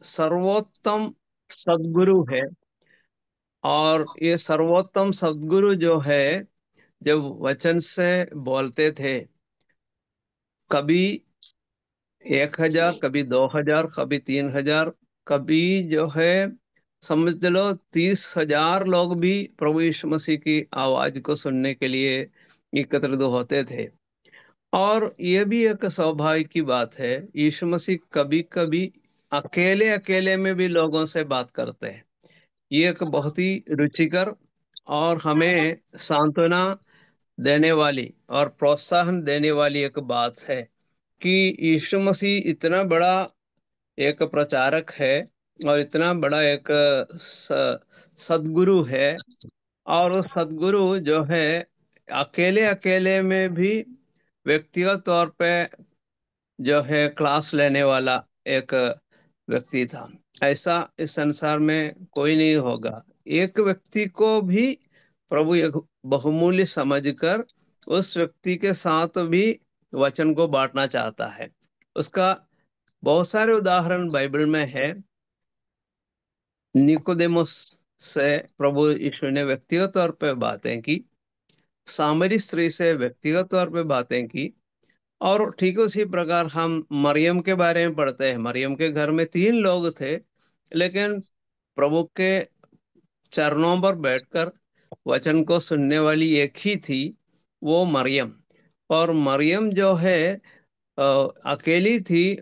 सर्वोत्तम सदगुरु है। और ये सर्वोत्तम सदगुरु जो है, जब वचन से बोलते थे, कभी 1,000, कभी 2,000, कभी 3,000, कभी जो है समझ लो 30,000 लोग भी प्रभु यीशु मसीह की आवाज को सुनने के लिए एकत्रित होते थे। और ये भी एक सौभाग्य की बात है, यीशु मसीह कभी कभी अकेले अकेले में भी लोगों से बात करते हैं। ये एक बहुत ही रुचिकर और हमें सांत्वना देने वाली और प्रोत्साहन देने वाली एक बात है कि यीशु मसीह इतना बड़ा एक प्रचारक है और इतना बड़ा एक सदगुरु है। और वो सदगुरु जो है अकेले अकेले में भी व्यक्तिगत तौर पे जो है क्लास लेने वाला एक व्यक्ति था। ऐसा इस संसार में कोई नहीं होगा। एक व्यक्ति को भी प्रभु एक बहुमूल्य समझकर उस व्यक्ति के साथ भी वचन को बांटना चाहता है। उसका बहुत सारे उदाहरण बाइबल में है। निकोदेमुस से प्रभु यीशु ने व्यक्तिगत तौर पे बातें की, सामरी स्त्री से व्यक्तिगत तौर पे बातें की। और ठीक उसी प्रकार हम मरियम के बारे में पढ़ते हैं। मरियम के घर में 3 लोग थे, लेकिन प्रभु के चरणों पर बैठकर वचन को सुनने वाली एक ही थी, वो मरियम। और मरियम जो है अ, अकेली थी।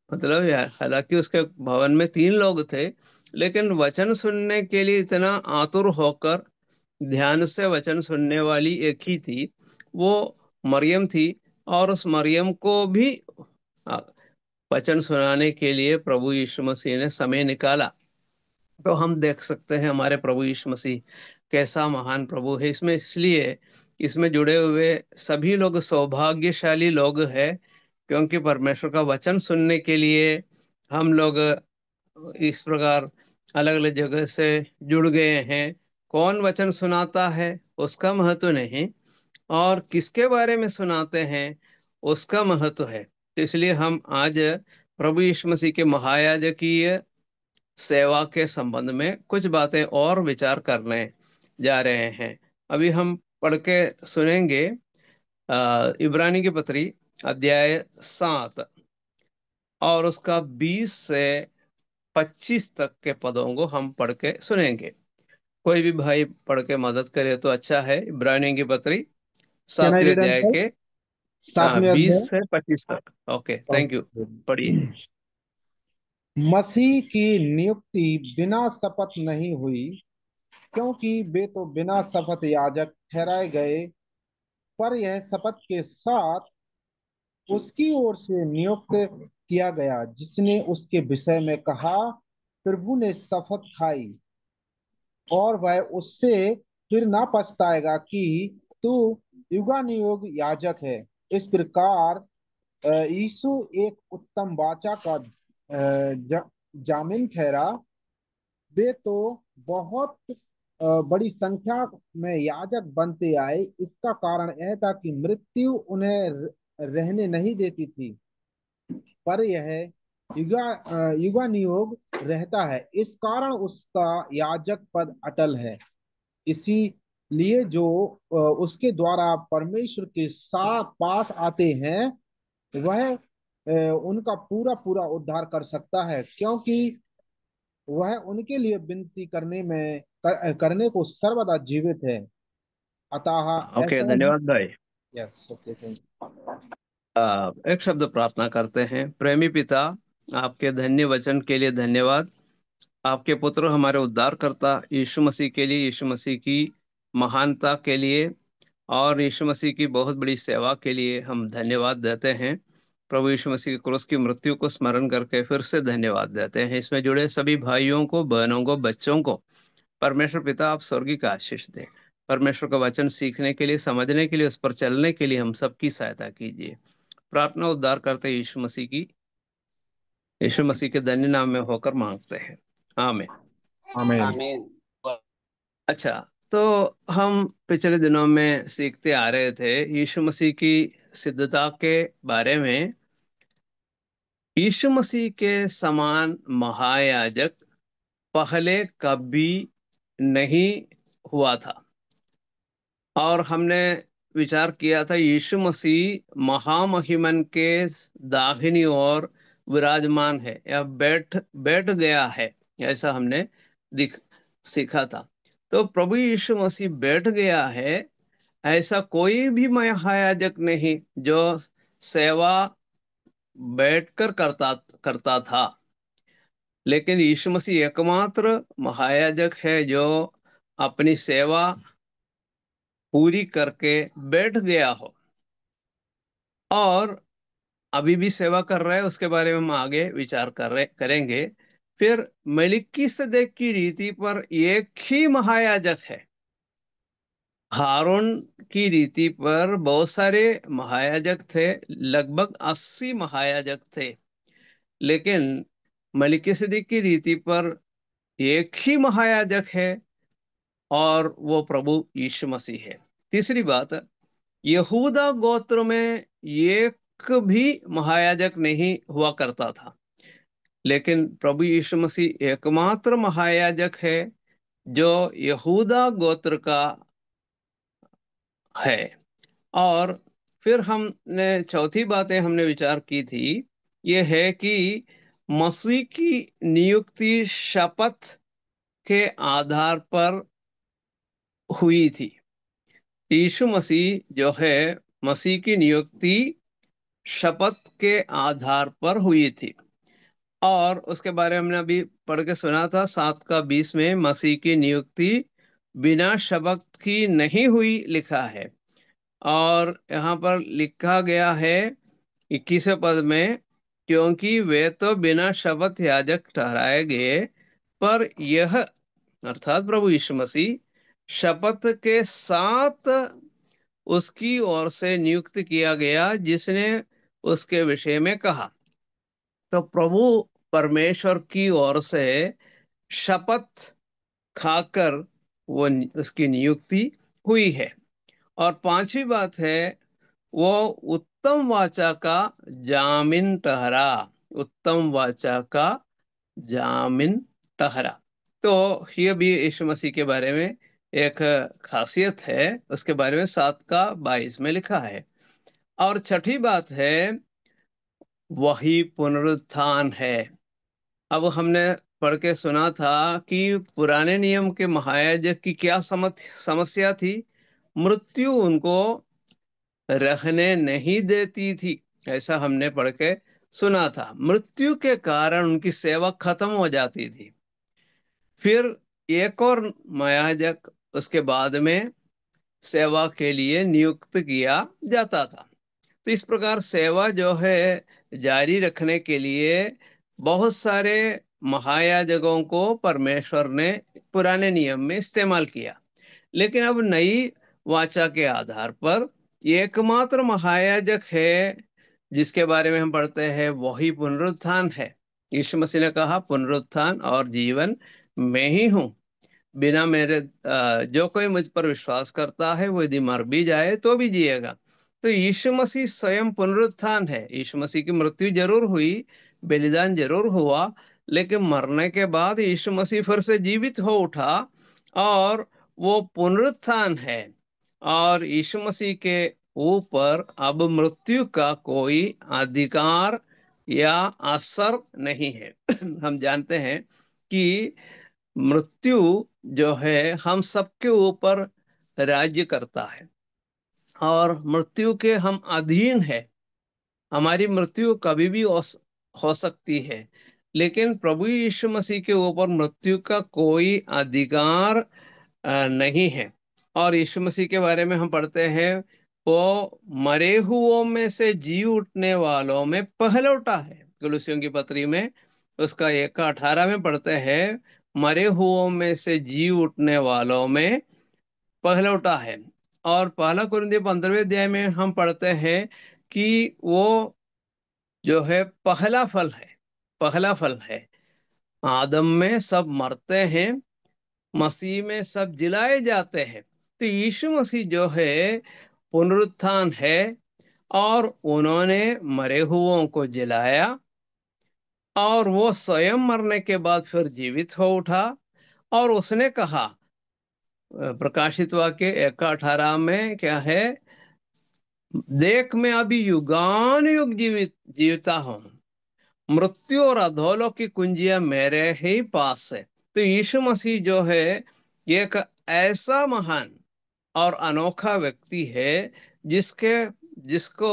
मतलब यार, हालांकि उसके भवन में 3 लोग थे, लेकिन वचन सुनने के लिए इतना आतुर होकर ध्यान से वचन सुनने वाली एक ही थी, वो मरियम थी। और उस मरियम को भी अ, वचन सुनाने के लिए प्रभु यीशु मसीह ने समय निकाला। तो हम देख सकते हैं हमारे प्रभु यीशु मसीह कैसा महान प्रभु है। इसमें इसलिए इसमें जुड़े हुए सभी लोग सौभाग्यशाली लोग हैं, क्योंकि परमेश्वर का वचन सुनने के लिए हम लोग इस प्रकार अलग अलग जगह से जुड़ गए हैं। कौन वचन सुनाता है उसका महत्व नहीं, और किसके बारे में सुनाते हैं उसका महत्व है। तो इसलिए हम आज प्रभु यीशु मसीह के महायाजकीय सेवा के संबंध में कुछ बातें और विचार करने जा रहे हैं। अभी हम पढ़ के सुनेंगे इब्रानी की पत्री अध्याय 7 और उसका 20 से 25 तक के पदों को हम पढ़ के सुनेंगे। कोई भी भाई पढ़ के मदद करे तो अच्छा है। इब्रानी की पत्री कैन आई 7वें रीड अध्याय अंकल? के 20 7वें से 25 तक। Okay, thank you. पढ़िए। अध्याय। मसीह की नियुक्ति बिना शपथ नहीं हुई, क्योंकि वे तो बिना शपथ याजक ठहराए गए, पर यह शपथ के साथ उसकी ओर से नियुक्त किया गया, जिसने उसके विषय में कहा, प्रभु ने शपथ खाई और वह उससे फिर ना पछताएगा कि तू युगानुयुग याजक है। इस प्रकार यीशु एक उत्तम वाचा का जामिन ठहरा। वे तो बहुत बड़ी संख्या में याजक बनते आए। इसका कारण यह था कि मृत्यु उन्हें रहने नहीं देती थी, पर यह युगानुयुग रहता है। इस कारण उसका याजक पद अटल है। इसीलिए जो उसके द्वारा परमेश्वर के साथ पास आते हैं, वह उनका पूरा पूरा उद्धार कर सकता है, क्योंकि वह उनके लिए विनती करने को सर्वदा जीवित है। अतः ओके, ऐसा ही। धन्यवाद भाई। यस, ओके, थैंक एक शब्द प्रार्थना करते हैं। प्रेमी पिता, आपके धन्य वचन के लिए धन्यवाद। आपके पुत्र हमारे उद्धारकर्ता यीशु मसीह के लिए, यीशु मसीह की महानता के लिए और यीशु मसीह की बहुत बड़ी सेवा के लिए हम धन्यवाद देते हैं। प्रभु यीशु मसीह की क्रूस की मृत्यु को स्मरण करके फिर से धन्यवाद देते हैं। इसमें जुड़े सभी भाइयों को, बहनों को, बच्चों को परमेश्वर पिता आप स्वर्गीय का आशीष दें। परमेश्वर का वचन सीखने के लिए, समझने के लिए, उस पर चलने के लिए हम सबकी सहायता कीजिए। प्रार्थना उद्धार करते यीशु मसीह के धन्य नाम में होकर मांगते हैं, आमीन। यू। आमीन। आमीन। अच्छा, तो हम पिछले दिनों में सीखते आ रहे थे यीशु मसीह की सिद्धता के बारे में। यीशु मसीह के समान महायाजक पहले कभी नहीं हुआ था। और हमने विचार किया था यीशु मसीह महामहिमन के दाहिनी ओर विराजमान है या बैठ बैठ गया है, ऐसा हमने दिख सीखा था। तो प्रभु यीशु मसीह बैठ गया है, ऐसा कोई भी महायाजक नहीं जो सेवा बैठकर करता करता था। लेकिन यीशु मसीह एकमात्र महायाजक है जो अपनी सेवा पूरी करके बैठ गया हो और अभी भी सेवा कर रहे हैं। उसके बारे में हम आगे विचार करेंगे। फिर मेलिकिसदेक की रीति पर एक ही महायाजक है। हारून की रीति पर बहुत सारे महायाजक थे, लगभग 80 महायाजक थे। लेकिन मेलिकिसदेक की रीति पर एक ही महायाजक है और वो प्रभु यीशु मसीह है। तीसरी बात, यहूदा गोत्र में एक भी महायाजक नहीं हुआ करता था। लेकिन प्रभु यीशु मसीह एकमात्र महायाजक है जो यहूदा गोत्र का है। और फिर हमने चौथी बातें हमने विचार की थी, ये है कि मसीह की नियुक्ति शपथ के आधार पर हुई थी। यीशु मसीह जो है, मसीह की नियुक्ति शपथ के आधार पर हुई थी। और उसके बारे में हमने अभी पढ़ के सुना था 7 का 20 में, मसीह की नियुक्ति बिना शपथ की नहीं हुई लिखा है। और यहाँ पर लिखा गया है 21वें पद में, क्योंकि वे तो बिना शपथ याजक ठहराए गए, पर यह अर्थात प्रभु यीशु मसीह शपथ के साथ उसकी ओर से नियुक्त किया गया, जिसने उसके विषय में कहा। तो प्रभु परमेश्वर की ओर से शपथ खाकर वो उसकी नियुक्ति हुई है। और पांचवी बात है, वो उत्तम वाचा का जामिन ठहरा। उत्तम वाचा का जामिन ठहरा। तो ये भी यीशु मसीह के बारे में एक खासियत है। उसके बारे में 7 का 22 में लिखा है। और छठी बात है, वही पुनरुत्थान है। अब हमने पढ़ के सुना था कि पुराने नियम के महायाजक की क्या समस्या थी। मृत्यु उनको रहने नहीं देती थी, ऐसा हमने पढ़ के सुना था। मृत्यु के कारण उनकी सेवा खत्म हो जाती थी। फिर एक और महायाजक उसके बाद में सेवा के लिए नियुक्त किया जाता था। तो इस प्रकार सेवा जो है जारी रखने के लिए बहुत सारे महायाजकों को परमेश्वर ने पुराने नियम में इस्तेमाल किया। लेकिन अब नई वाचा के आधार पर एकमात्र महायाजक है जिसके बारे में हम पढ़ते हैं, वही पुनरुत्थान है। यीशु मसीह ने कहा, पुनरुत्थान और जीवन मैं ही हूँ। बिना मेरे जो कोई मुझ पर विश्वास करता है वो यदि मर भी जाए तो भी जिएगा। तो यीशु मसीह स्वयं पुनरुत्थान है। यीशु मसीह की मृत्यु जरूर हुई, बलिदान जरूर हुआ, लेकिन मरने के बाद यीशु मसीह फिर से जीवित हो उठा और वो पुनरुत्थान है। और यीशु मसीह के ऊपर अब मृत्यु का कोई अधिकार या असर नहीं है। हम जानते हैं कि मृत्यु जो है हम सबके ऊपर राज्य करता है और मृत्यु के हम अधीन है। हमारी मृत्यु कभी भी हो सकती है, लेकिन प्रभु यीशु मसीह के ऊपर मृत्यु का कोई अधिकार नहीं है। और यीशु मसीह के बारे में हम पढ़ते हैं, वो मरे हुओं में से जी उठने वालों में पहलौठा है। कुलुसियों की पत्री में उसका 1 का 18 में पढ़ते हैं, मरे हुओं में से जी उठने वालों में पहलौठा है। और पहला कुरिन्थियों 15वें अध्याय में हम पढ़ते हैं कि वो जो है पहला फल है। पहला फल है। आदम में सब मरते हैं, मसीह में सब जिलाए जाते हैं। तो यीशु मसीह जो है पुनरुत्थान है और उन्होंने मरे हुओं को जिलाया और वो स्वयं मरने के बाद फिर जीवित हो उठा। और उसने कहा, प्रकाशित वाक्य 1:18 में क्या है, देख मैं अभी युगान युग जीवता हूँ, मृत्यु और अधोलोक की कुंजियां मेरे ही पास है। तो यीशु मसीह जो है, ये एक ऐसा महान और अनोखा व्यक्ति है जिसके जिसको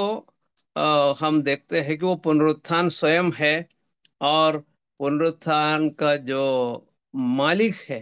हम देखते हैं कि वो पुनरुत्थान स्वयं है, और पुनरुत्थान का जो मालिक है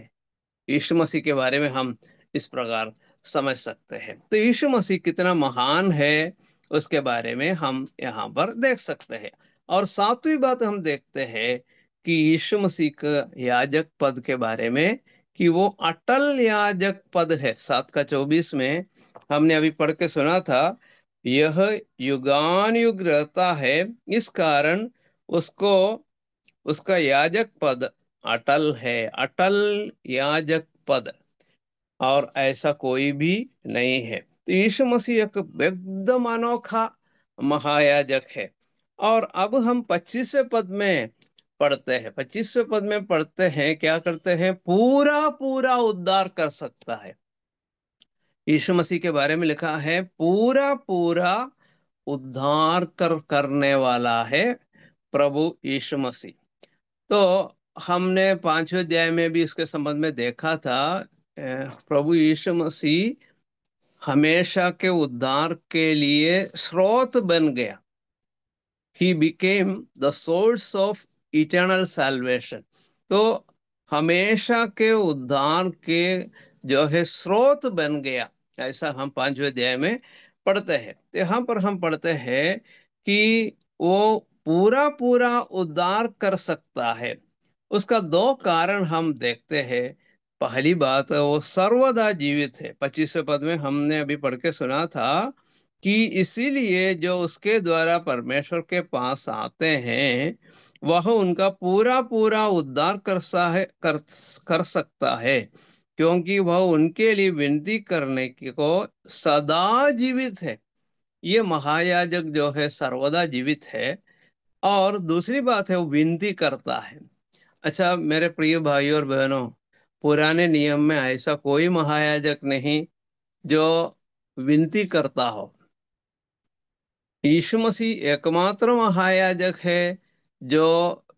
यीशु मसीह के बारे में हम इस प्रकार समझ सकते हैं। तो यीशु मसीह कितना महान है उसके बारे में हम यहाँ पर देख सकते हैं। और सातवीं बात हम देखते हैं कि यीशु मसीह का याजक पद के बारे में, कि वो अटल याजक पद है। 7:24 में हमने अभी पढ़ के सुना था, यह युगान युग रहता है, इस कारण उसको उसका याजक पद अटल है। अटल याजक पद, और ऐसा कोई भी नहीं है। तो यीशु मसीह एक एकदम अनोखा महायाजक है। और अब हम 25वें पद में पढ़ते हैं। 25वें पद में पढ़ते हैं, क्या करते हैं, पूरा पूरा उद्धार कर सकता है। यीशु मसीह के बारे में लिखा है, पूरा पूरा उद्धार करने वाला है प्रभु यीशु मसीह। तो हमने 5वें अध्याय में भी इसके संबंध में देखा था। प्रभु यीशु मसीह हमेशा के उद्धार के लिए स्रोत बन गया। He became the source of eternal salvation. तो हमेशा के उद्धार के जो है स्रोत बन गया, ऐसा हम 5वें अध्याय में पढ़ते हैं। तो यहाँ पर हम पढ़ते हैं कि वो पूरा पूरा उद्धार कर सकता है। उसका दो कारण हम देखते हैं। पहली बात, वो सर्वदा जीवित है। 25वें पद में हमने अभी पढ़ के सुना था कि इसीलिए जो उसके द्वारा परमेश्वर के पास आते हैं, वह उनका पूरा पूरा उद्धार कर सकता है, क्योंकि वह उनके लिए विनती करने की को सदा जीवित है। ये महायाजक जो है सर्वदा जीवित है। और दूसरी बात है, वो विनती करता है। अच्छा मेरे प्रिय भाइयों और बहनों, पुराने नियम में ऐसा कोई महायाजक नहीं जो विनती करता हो। यीशु मसीह एकमात्र महायाजक है जो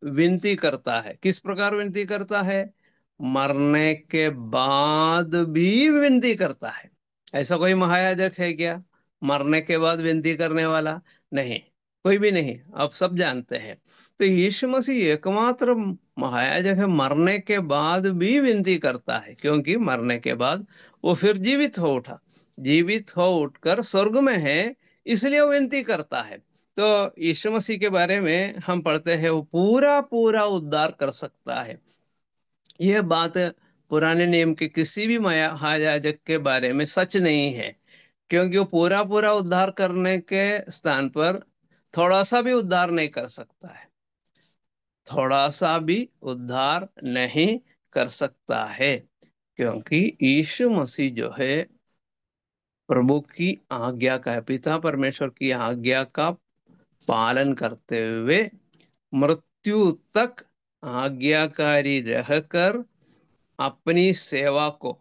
विनती करता है। किस प्रकार विनती करता है? मरने के बाद भी विनती करता है। ऐसा कोई महायाजक है क्या मरने के बाद विनती करने वाला? नहीं, कोई भी नहीं। आप सब जानते हैं। तो यीशु मसीह एकमात्र महायाजक है, मरने के बाद भी विनती करता है, क्योंकि मरने के बाद वो फिर जीवित हो उठा, जीवित हो उठकर स्वर्ग में है, इसलिए वो विनती करता है। तो यीशु मसीह के बारे में हम पढ़ते हैं, वो पूरा पूरा उद्धार कर सकता है। यह बात पुराने नियम के किसी भी महायाजक के बारे में सच नहीं है, क्योंकि वो पूरा पूरा उद्धार करने के स्थान पर थोड़ा सा भी उद्धार नहीं कर सकता है। थोड़ा सा भी उद्धार नहीं कर सकता है, क्योंकि यीशु मसीह जो है प्रभु की आज्ञा का है, पिता परमेश्वर की आज्ञा का पालन करते हुए मृत्यु तक आज्ञाकारी रहकर अपनी सेवा को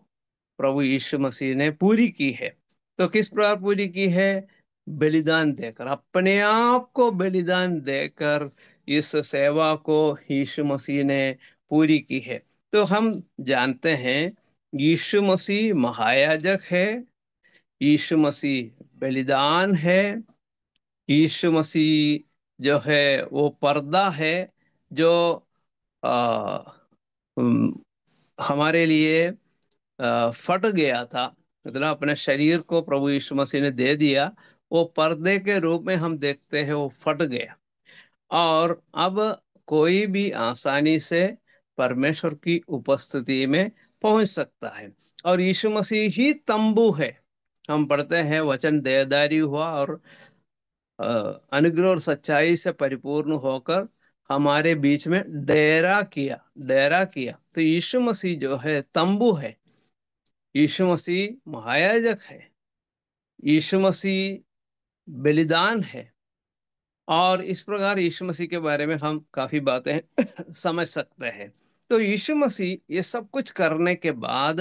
प्रभु यीशु मसीह ने पूरी की है। तो किस प्रकार पूरी की है? बलिदान देकर, अपने आप को बलिदान देकर इस सेवा को यीशु मसीह ने पूरी की है। तो हम जानते हैं यीशु मसीह महायाजक है, यीशु मसीह बलिदान है, यीशु मसीह जो है वो पर्दा है, जो आ, हमारे लिए फट गया था। मतलब अपने शरीर को प्रभु यीशु मसीह ने दे दिया, वो पर्दे के रूप में हम देखते हैं वो फट गया। और अब कोई भी आसानी से परमेश्वर की उपस्थिति में पहुंच सकता है। और यीशु मसीह ही तंबू है। हम पढ़ते हैं, वचन देहधारी हुआ और अनुग्रह और सच्चाई से परिपूर्ण होकर हमारे बीच में डेरा किया, डेरा किया। तो यीशु मसीह जो है तंबू है, यीशु मसीह महायाजक है, यीशु मसीह बलिदान है, और इस प्रकार यीशु मसीह के बारे में हम काफी बातें समझ सकते हैं। तो यीशु मसीह ये सब कुछ करने के बाद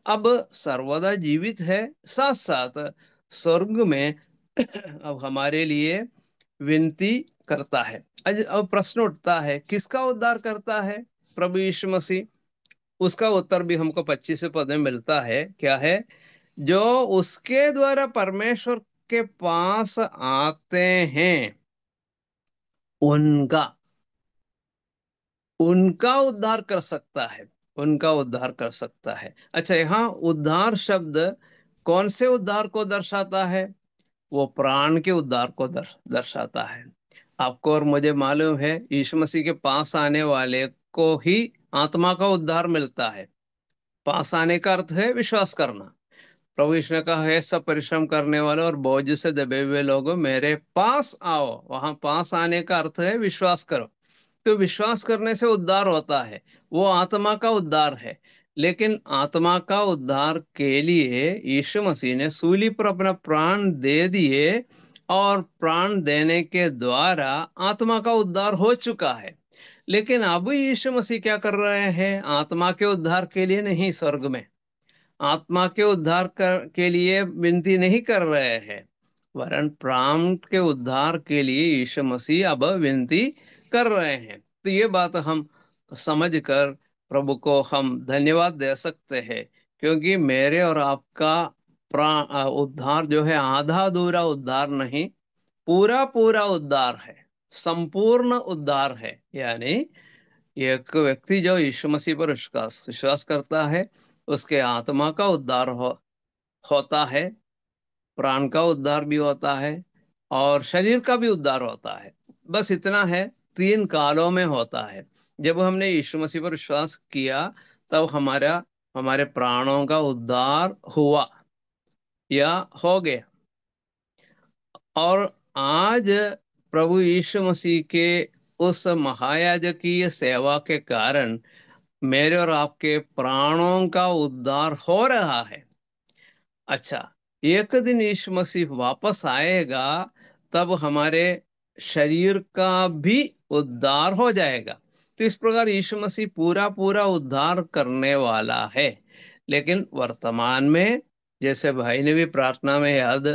अब सर्वदा जीवित है, साथ साथ स्वर्ग में अब हमारे लिए विनती करता है। अब प्रश्न उठता है, किसका उद्धार करता है प्रभु यीशु मसीह? उसका उत्तर भी हमको 25वें पद में मिलता है। क्या है? जो उसके द्वारा परमेश्वर के पास आते हैं उनका उनका उद्धार कर सकता है। उनका उद्धार कर सकता है। अच्छा, यहाँ उद्धार शब्द कौन से उद्धार को दर्शाता है? वो प्राण के उद्धार को दर्शाता है। आपको और मुझे मालूम है, यीशु मसीह के पास आने वाले को ही आत्मा का उद्धार मिलता है। पास आने का अर्थ है विश्वास करना। प्रभु यीशु ने कहा है, सब परिश्रम करने वाले और बोझ से दबे हुए लोगों मेरे पास आओ। वहां पास आने का अर्थ है विश्वास करो। तो विश्वास करने से उद्धार होता है, वो आत्मा का उद्धार है। लेकिन आत्मा का उद्धार के लिए यीशु मसीह ने सूली पर अपना प्राण दे दिए, और प्राण देने के द्वारा आत्मा का उद्धार हो चुका है। लेकिन अब यीशु मसीह क्या कर रहे हैं? आत्मा के उद्धार के लिए नहीं, स्वर्ग में आत्मा के उद्धार के लिए विनती नहीं कर रहे हैं, वरन प्राण के उद्धार के लिए यीशु मसीह अब विनती कर रहे हैं। तो ये बात हम समझकर प्रभु को हम धन्यवाद दे सकते हैं, क्योंकि मेरे और आपका प्राण उद्धार जो है आधा अधूरा उद्धार नहीं, पूरा पूरा उद्धार है, संपूर्ण उद्धार है। यानी एक व्यक्ति जो यीशु मसीह पर विश्वास विश्वास करता है, उसके आत्मा का उद्धार होता है, प्राण का उद्धार भी होता है, और शरीर का भी उद्धार होता है। बस इतना है, 3 कालों में होता है। जब हमने यीशु मसीह पर विश्वास किया, तब हमारे प्राणों का उद्धार हुआ या हो गया। और आज प्रभु यीशु मसीह के उस महायाजकीय सेवा के कारण मेरे और आपके प्राणों का उद्धार हो रहा है। अच्छा, एक दिन यीशु मसीह वापस आएगा, तब हमारे शरीर का भी उद्धार हो जाएगा। तो इस प्रकार यीशु मसीह पूरा पूरा उद्धार करने वाला है। लेकिन वर्तमान में, जैसे भाई ने भी प्रार्थना में याद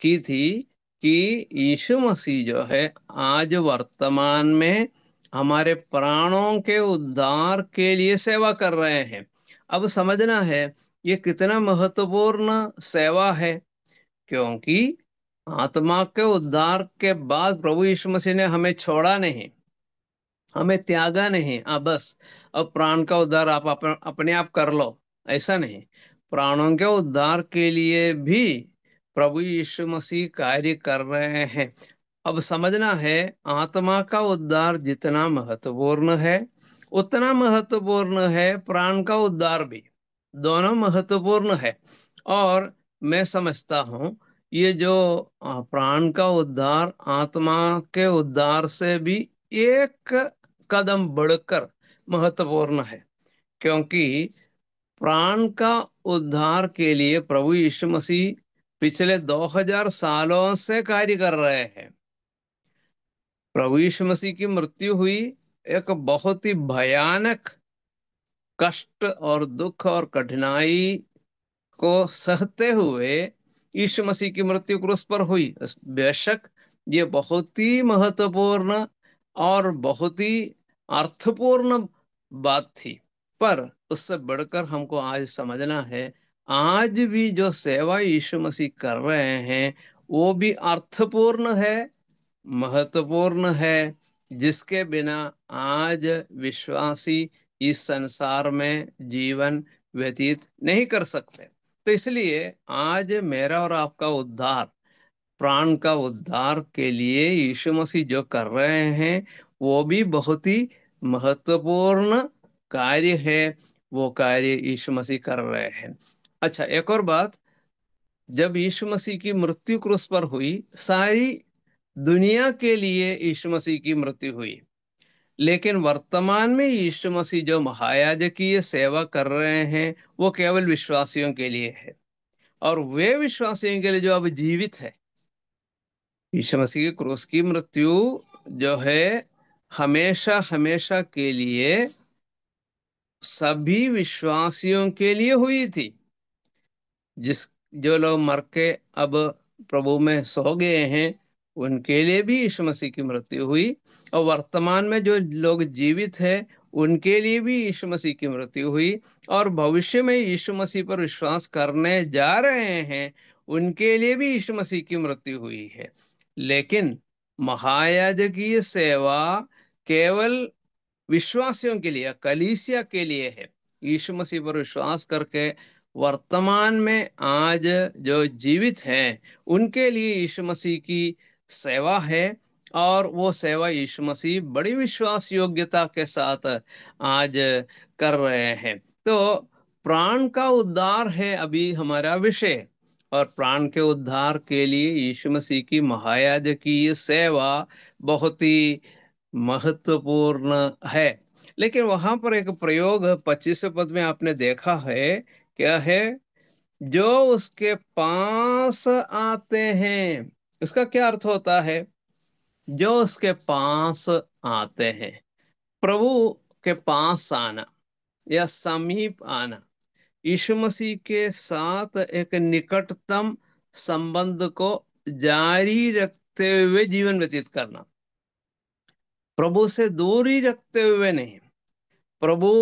की थी, कि यीशु मसीह जो है आज वर्तमान में हमारे प्राणों के उद्धार के लिए सेवा कर रहे हैं। अब समझना है, ये कितना महत्वपूर्ण सेवा है, क्योंकि आत्मा के उद्धार के बाद प्रभु यीशु मसीह ने हमें छोड़ा नहीं, हमें त्यागा नहीं। बस अब प्राण का उद्धार आप अपने आप कर लो, ऐसा नहीं। प्राणों के उद्धार के लिए भी प्रभु यीशु मसीह कार्य कर रहे हैं। अब समझना है, आत्मा का उद्धार जितना महत्वपूर्ण है, उतना महत्वपूर्ण है प्राण का उद्धार भी। दोनों महत्वपूर्ण है। और मैं समझता हूँ, ये जो प्राण का उद्धार आत्मा के उद्धार से भी एक कदम बढ़कर महत्वपूर्ण है, क्योंकि प्राण का उद्धार के लिए प्रभु यीशु मसीह पिछले 2000 सालों से कार्य कर रहे हैं। प्रभु यीशु मसीह की मृत्यु हुई एक बहुत ही भयानक कष्ट और दुख और कठिनाई को सहते हुए यीशु मसीह की मृत्यु क्रूस पर हुई। बेशक ये बहुत ही महत्वपूर्ण और बहुत ही अर्थपूर्ण बात थी, पर उससे बढ़कर हमको आज समझना है, आज भी जो सेवा यीशु मसीह कर रहे हैं वो भी अर्थपूर्ण है, महत्वपूर्ण है, जिसके बिना आज विश्वासी इस संसार में जीवन व्यतीत नहीं कर सकते। तो इसलिए आज मेरा और आपका उद्धार, प्राण का उद्धार के लिए यीशु मसीह जो कर रहे हैं, वो भी बहुत ही महत्वपूर्ण कार्य है। वो कार्य यीशु मसीह कर रहे हैं। अच्छा, एक और बात, जब यीशु मसीह की मृत्यु क्रूस पर हुई, सारी दुनिया के लिए यीशु मसीह की मृत्यु हुई। लेकिन वर्तमान में यीशु मसीह जो महायाजकीय सेवा कर रहे हैं, वो केवल विश्वासियों के लिए है, और वे विश्वासियों के लिए जो अब जीवित है। यीशु मसीह की क्रूस की मृत्यु जो है हमेशा हमेशा के लिए सभी विश्वासियों के लिए हुई थी। जिस जो लोग मर के अब प्रभु में सो गए हैं, उनके लिए भी यीशु मसीह की मृत्यु हुई। और वर्तमान में जो लोग जीवित हैं, उनके लिए भी यीशु मसीह की मृत्यु हुई। और भविष्य में यीशु मसीह पर विश्वास करने जा रहे हैं, उनके लिए भी यीशु मसीह की मृत्यु हुई है। लेकिन महायाजकीय सेवा केवल विश्वासियों के लिए, कलीसिया के लिए है। यीशु मसीह पर विश्वास करके वर्तमान में आज जो जीवित हैं, उनके लिए यीशु मसीह की सेवा है। और वो सेवा यीशु मसीह बड़ी विश्वास योग्यता के साथ आज कर रहे हैं। तो प्राण का उद्धार है अभी हमारा विषय। और प्राण के उद्धार के लिए यीशु मसीह की महायाजकीय सेवा बहुत ही महत्वपूर्ण है। लेकिन वहां पर एक प्रयोग 25वें पद में आपने देखा है, क्या है? जो उसके पास आते हैं। इसका क्या अर्थ होता है? जो उसके पास आते हैं, प्रभु के पास आना या समीप आना, यीशु मसीह के साथ एक निकटतम संबंध को जारी रखते हुए जीवन व्यतीत करना, प्रभु से दूरी रखते हुए नहीं। प्रभु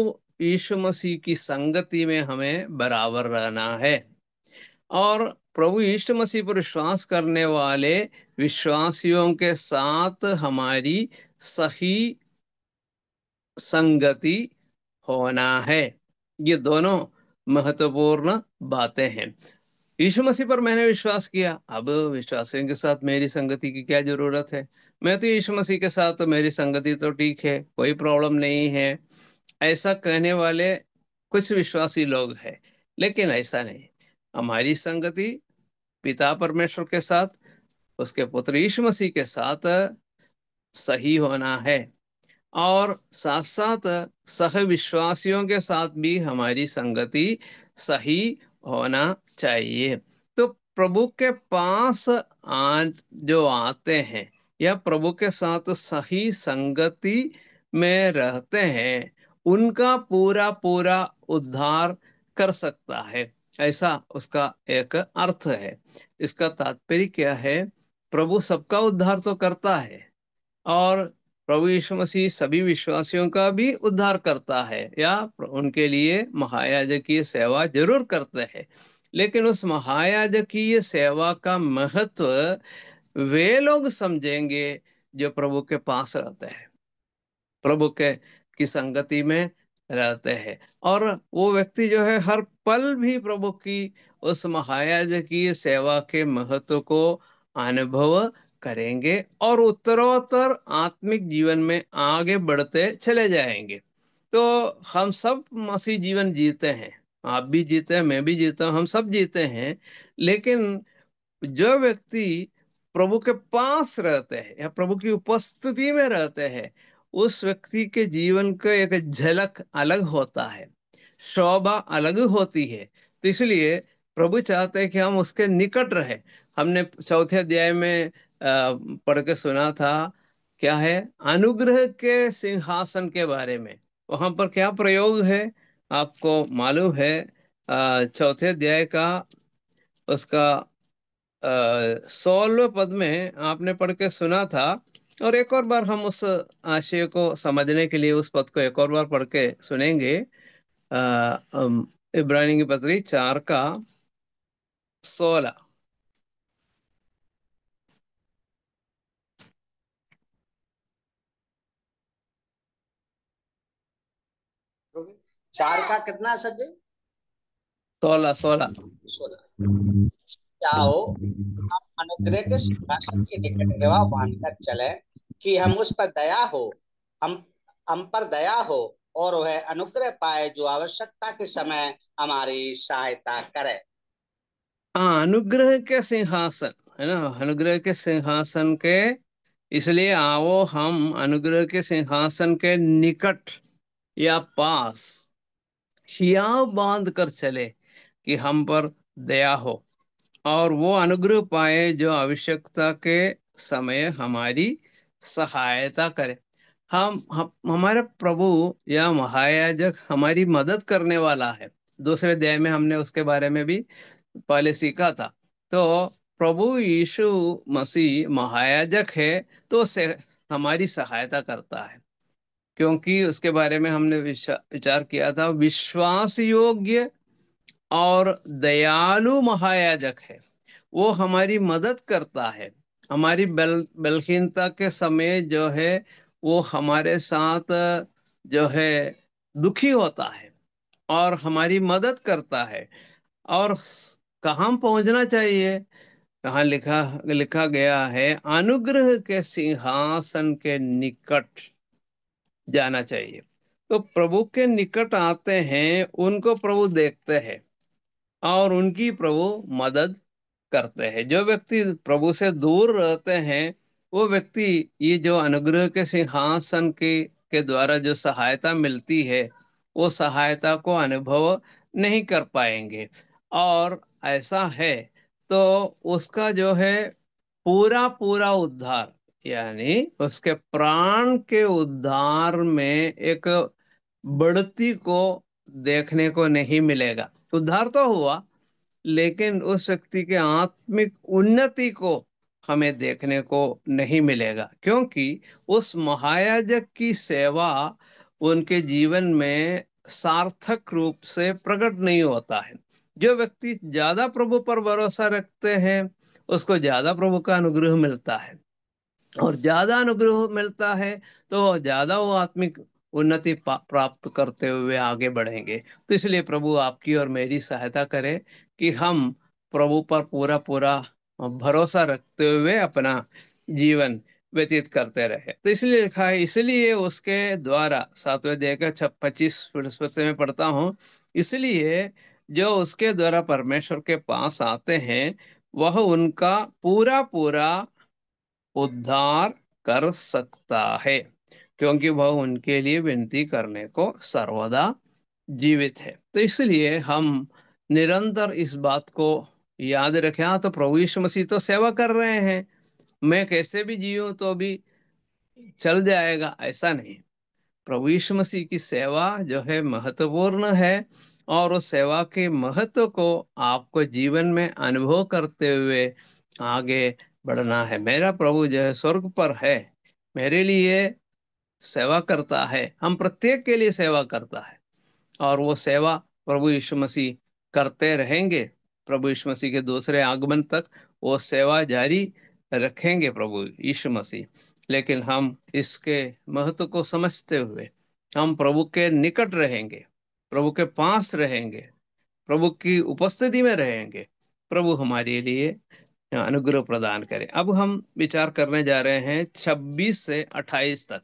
यीशु मसीह की संगति में हमें बराबर रहना है। और प्रभु यीशु मसीह पर विश्वास करने वाले विश्वासियों के साथ हमारी सही संगति होना है। ये दोनों महत्वपूर्ण बातें हैं। यीशु मसीह पर मैंने विश्वास किया, अब विश्वासियों के साथ मेरी संगति की क्या जरूरत है? मैं तो यीशु मसीह के साथ, तो मेरी संगति तो ठीक है, कोई प्रॉब्लम नहीं है, ऐसा कहने वाले कुछ विश्वासी लोग हैं। लेकिन ऐसा नहीं। हमारी संगति पिता परमेश्वर के साथ, उसके पुत्र यीशु मसीह के साथ सही होना है। और साथ साथ सह विश्वासियों के साथ भी हमारी संगति सही होना चाहिए। तो प्रभु के पास जो आते हैं या प्रभु के साथ सही संगति में रहते हैं, उनका पूरा पूरा उद्धार कर सकता है, ऐसा उसका एक अर्थ है। इसका तात्पर्य क्या है? प्रभु सबका उद्धार तो करता है, और प्रभु यीशु मसीह सभी विश्वासियों का भी उद्धार करता है, या उनके लिए महायाजकीय सेवा जरूर करते हैं। लेकिन उस महायाजकीय सेवा का महत्व वे लोग समझेंगे जो प्रभु के पास रहते हैं, प्रभु के की संगति में रहते हैं। और वो व्यक्ति जो है हर पल भी प्रभु की उस महायाजकीय सेवा के महत्व को अनुभव करेंगे, और उत्तरोत्तर आत्मिक जीवन में आगे बढ़ते चले जाएंगे। तो हम सब मसीह जीवन जीते हैं, आप भी जीते हैं, मैं भी जीता हूँ, हम सब जीते हैं। लेकिन जो व्यक्ति प्रभु के पास रहते हैं या प्रभु की उपस्थिति में रहते हैं, उस व्यक्ति के जीवन का एक झलक अलग होता है, शोभा अलग होती है। तो इसलिए प्रभु चाहते हैं कि हम उसके निकट रहे। हमने चौथे अध्याय में पढ़ के सुना था, क्या है? अनुग्रह के सिंहासन के बारे में। वहां पर क्या प्रयोग है आपको मालूम है? चौथे अध्याय का उसका 16वें पद में आपने पढ़ के सुना था। और एक और बार हम उस आशय को समझने के लिए उस पद को एक और बार पढ़ के सुनेंगे। इब्रानी की पत्री 4 का 16। चार का कितना सब्जेक्ट? 16 16। 16। जाओ, हम अनुग्रह के सिंहासन के निकट गवाह बांधकर चले कि हम उस पर दया हो, हम हम पर दया हो, और वह अनुग्रह पाए जो आवश्यकता के समय हमारी सहायता करे। हाँ, अनुग्रह के सिंहासन है ना, अनुग्रह के सिंहासन के। इसलिए आओ हम अनुग्रह के सिंहासन के निकट या पास हियाव बांध कर चले कि हम पर दया हो, और वो अनुग्रह पाए जो आवश्यकता के समय हमारी सहायता करे। हम हमारे प्रभु या महायाजक हमारी मदद करने वाला है। दूसरे अध्याय में हमने उसके बारे में भी पहले सीखा था। तो प्रभु यीशु मसीह महायाजक है, तो से हमारी सहायता करता है, क्योंकि उसके बारे में हमने विचार किया था, विश्वास योग्य और दयालु महायाजक है। वो हमारी मदद करता है, हमारी बलहीनता के समय जो है वो हमारे साथ जो है दुखी होता है और हमारी मदद करता है। और कहाँ पहुंचना चाहिए? कहाँ लिखा लिखा गया है, अनुग्रह के सिंहासन के निकट जाना चाहिए। तो प्रभु के निकट आते हैं, उनको प्रभु देखते हैं और उनकी प्रभु मदद करते हैं। जो व्यक्ति प्रभु से दूर रहते हैं, वो व्यक्ति ये जो अनुग्रह के सिंहासन के द्वारा जो सहायता मिलती है, वो सहायता को अनुभव नहीं कर पाएंगे। और ऐसा है तो उसका जो है पूरा पूरा उद्धार, यानी उसके प्राण के उद्धार में एक बढ़ती को देखने को नहीं मिलेगा। उद्धार तो हुआ, लेकिन उस व्यक्ति के आत्मिक उन्नति को हमें देखने को नहीं मिलेगा, क्योंकि उस महायाजक की सेवा उनके जीवन में सार्थक रूप से प्रकट नहीं होता है। जो व्यक्ति ज्यादा प्रभु पर भरोसा रखते हैं, उसको ज्यादा प्रभु का अनुग्रह मिलता है, और ज्यादा अनुग्रह मिलता है तो ज्यादा वो आत्मिक उन्नति प्राप्त करते हुए आगे बढ़ेंगे। तो इसलिए प्रभु आपकी और मेरी सहायता करे कि हम प्रभु पर पूरा पूरा भरोसा रखते हुए अपना जीवन व्यतीत करते रहे। तो इसलिए लिखा है, इसलिए उसके द्वारा, 7वें अध्याय का 25 से मैं पढ़ता हूँ, इसलिए जो उसके द्वारा परमेश्वर के पास आते हैं, वह उनका पूरा पूरा उद्धार कर सकता है, क्योंकि वह उनके लिए विनती करने को सर्वदा जीवित है। तो इसलिए हम निरंतर इस बात को याद रखें। हाँ, तो प्रभु यीशु मसीह तो सेवा कर रहे हैं, मैं कैसे भी जीऊं तो भी चल जाएगा, ऐसा नहीं। प्रभु यीशु मसीह की सेवा जो है महत्वपूर्ण है, और उस सेवा के महत्व को आपको जीवन में अनुभव करते हुए आगे बढ़ना है। मेरा प्रभु जो है स्वर्ग पर है, मेरे लिए सेवा करता है, हम प्रत्येक के लिए सेवा करता है, और वो सेवा प्रभु यीशु मसीह करते रहेंगे। प्रभु यीशु मसीह के दूसरे आगमन तक वो सेवा जारी रखेंगे प्रभु यीशु मसीह। लेकिन हम इसके महत्व को समझते हुए हम प्रभु के निकट रहेंगे, प्रभु के पास रहेंगे, प्रभु की उपस्थिति में रहेंगे। प्रभु हमारे लिए अनुग्रह प्रदान करें। अब हम विचार करने जा रहे हैं 26 से 28 तक।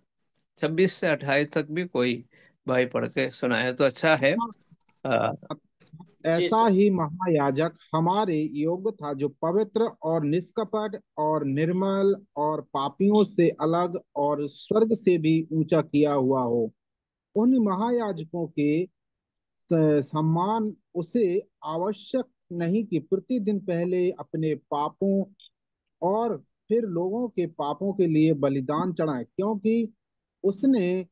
26 से 28 तक भी कोई भाई पढ़ के सुनाए तो अच्छा है। आ, जी ऐसा सर। ही महायाजक हमारे योग्य था, जो पवित्र और निष्कपट और निर्मल और पापियों से अलग और स्वर्ग से भी ऊंचा किया हुआ हो। उन महायाजकों के सम्मान उसे आवश्यक नहीं कि प्रतिदिन पहले अपने पापों और फिर लोगों के पापों के लिए बलिदान चढ़ाए, क्योंकि उसने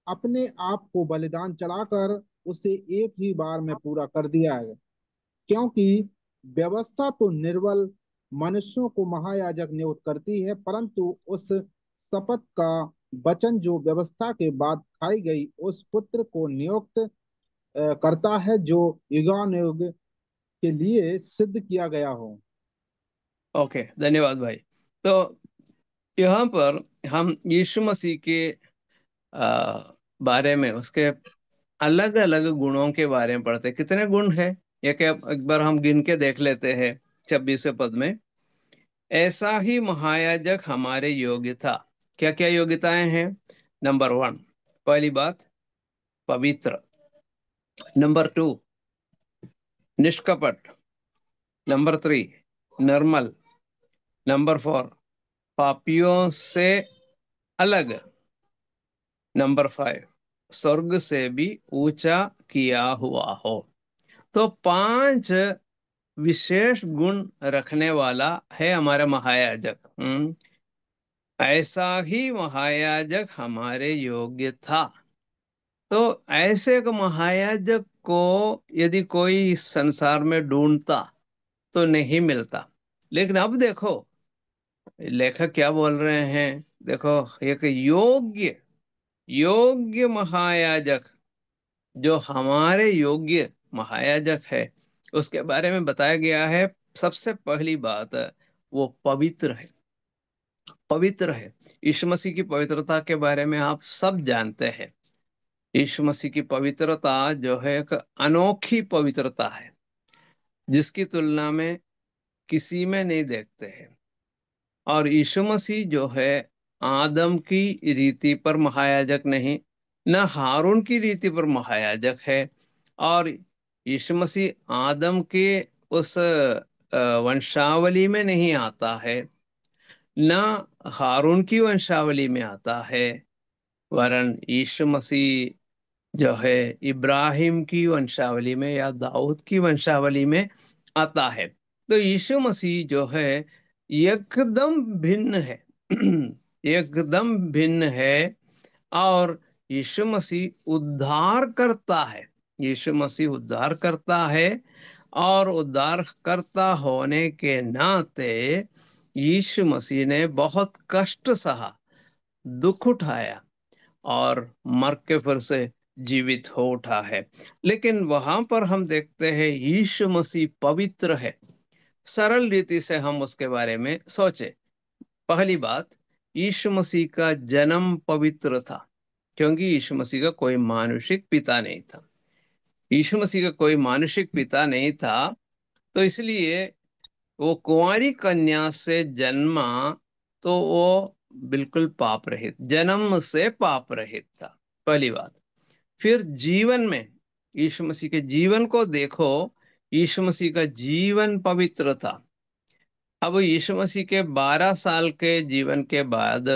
अपने आप को बलिदान चढ़ाकर उसे एक ही बार में पूरा कर दिया है। क्योंकि व्यवस्था तो निर्बल मनुष्यों को महायाजक नियुक्त करती है, परंतु उस शपथ का वचन जो व्यवस्था के बाद खाई गई उस पुत्र को नियुक्त करता है, जो युगानुयुग के लिए सिद्ध किया गया हो। ओके, धन्यवाद भाई। तो यहाँ पर हम यीशु मसीह के आ, बारे में, उसके अलग अलग गुणों के बारे में पढ़ते हैं। कितने गुण हैं ये, क्या एक बार हम गिन के देख लेते हैं। 26वें पद में, ऐसा ही महायाजक हमारे योग्य था। क्या क्या योग्यताएं हैं? नंबर 1, पहली बात, पवित्र। नंबर 2, निष्कपट। नंबर 3, निर्मल। नंबर 4, पापियों से अलग। नंबर 5, स्वर्ग से भी ऊंचा किया हुआ हो। तो 5 विशेष गुण रखने वाला है हमारा महायाजक। ऐसा ही महायाजक हमारे योग्य था। तो ऐसे एक महायाजक को यदि कोई इस संसार में ढूंढता तो नहीं मिलता। लेकिन अब देखो लेखक क्या बोल रहे हैं। देखो, एक योग्य योग्य महायाजक, जो हमारे योग्य महायाजक है, उसके बारे में बताया गया है। सबसे पहली बात, वो पवित्र है। पवित्र है। यीशु मसीह की पवित्रता के बारे में आप सब जानते हैं। यीशु मसीह की पवित्रता जो है एक अनोखी पवित्रता है, जिसकी तुलना में किसी में नहीं देखते हैं। और यीशु मसीह जो है आदम की रीति पर महायाजक नहीं, न हारून की रीति पर महायाजक है। और यीशु मसीह आदम के उस वंशावली में नहीं आता है, न हारून की वंशावली में आता है, वरन यीशु मसीह जो है इब्राहिम की वंशावली में या दाऊद की वंशावली में आता है। तो यीशु मसीह जो है एकदम भिन्न है। एकदम भिन्न है। और यीशु मसीह उद्धार करता है। यीशु मसीह उद्धार करता है। और उद्धार करता होने के नाते यीशु मसीह ने बहुत कष्ट सहा, दुख उठाया, और मर के फिर से जीवित हो उठा है। लेकिन वहां पर हम देखते हैं यीशु मसीह पवित्र है। सरल रीति से हम उसके बारे में सोचे। पहली बात, यीशु मसीह का जन्म पवित्र था, क्योंकि यीशु मसीह का कोई मानुषिक पिता नहीं था। यीशु मसीह का कोई मानुषिक पिता नहीं था, तो इसलिए वो कुंवारी कन्या से जन्मा, तो वो बिल्कुल पाप रहित, जन्म से पाप रहित था। पहली बात। फिर जीवन में यीशु मसीह के जीवन को देखो। यीशु मसीह का जीवन पवित्र था। अब यीशु मसीह के 12 साल के जीवन के बाद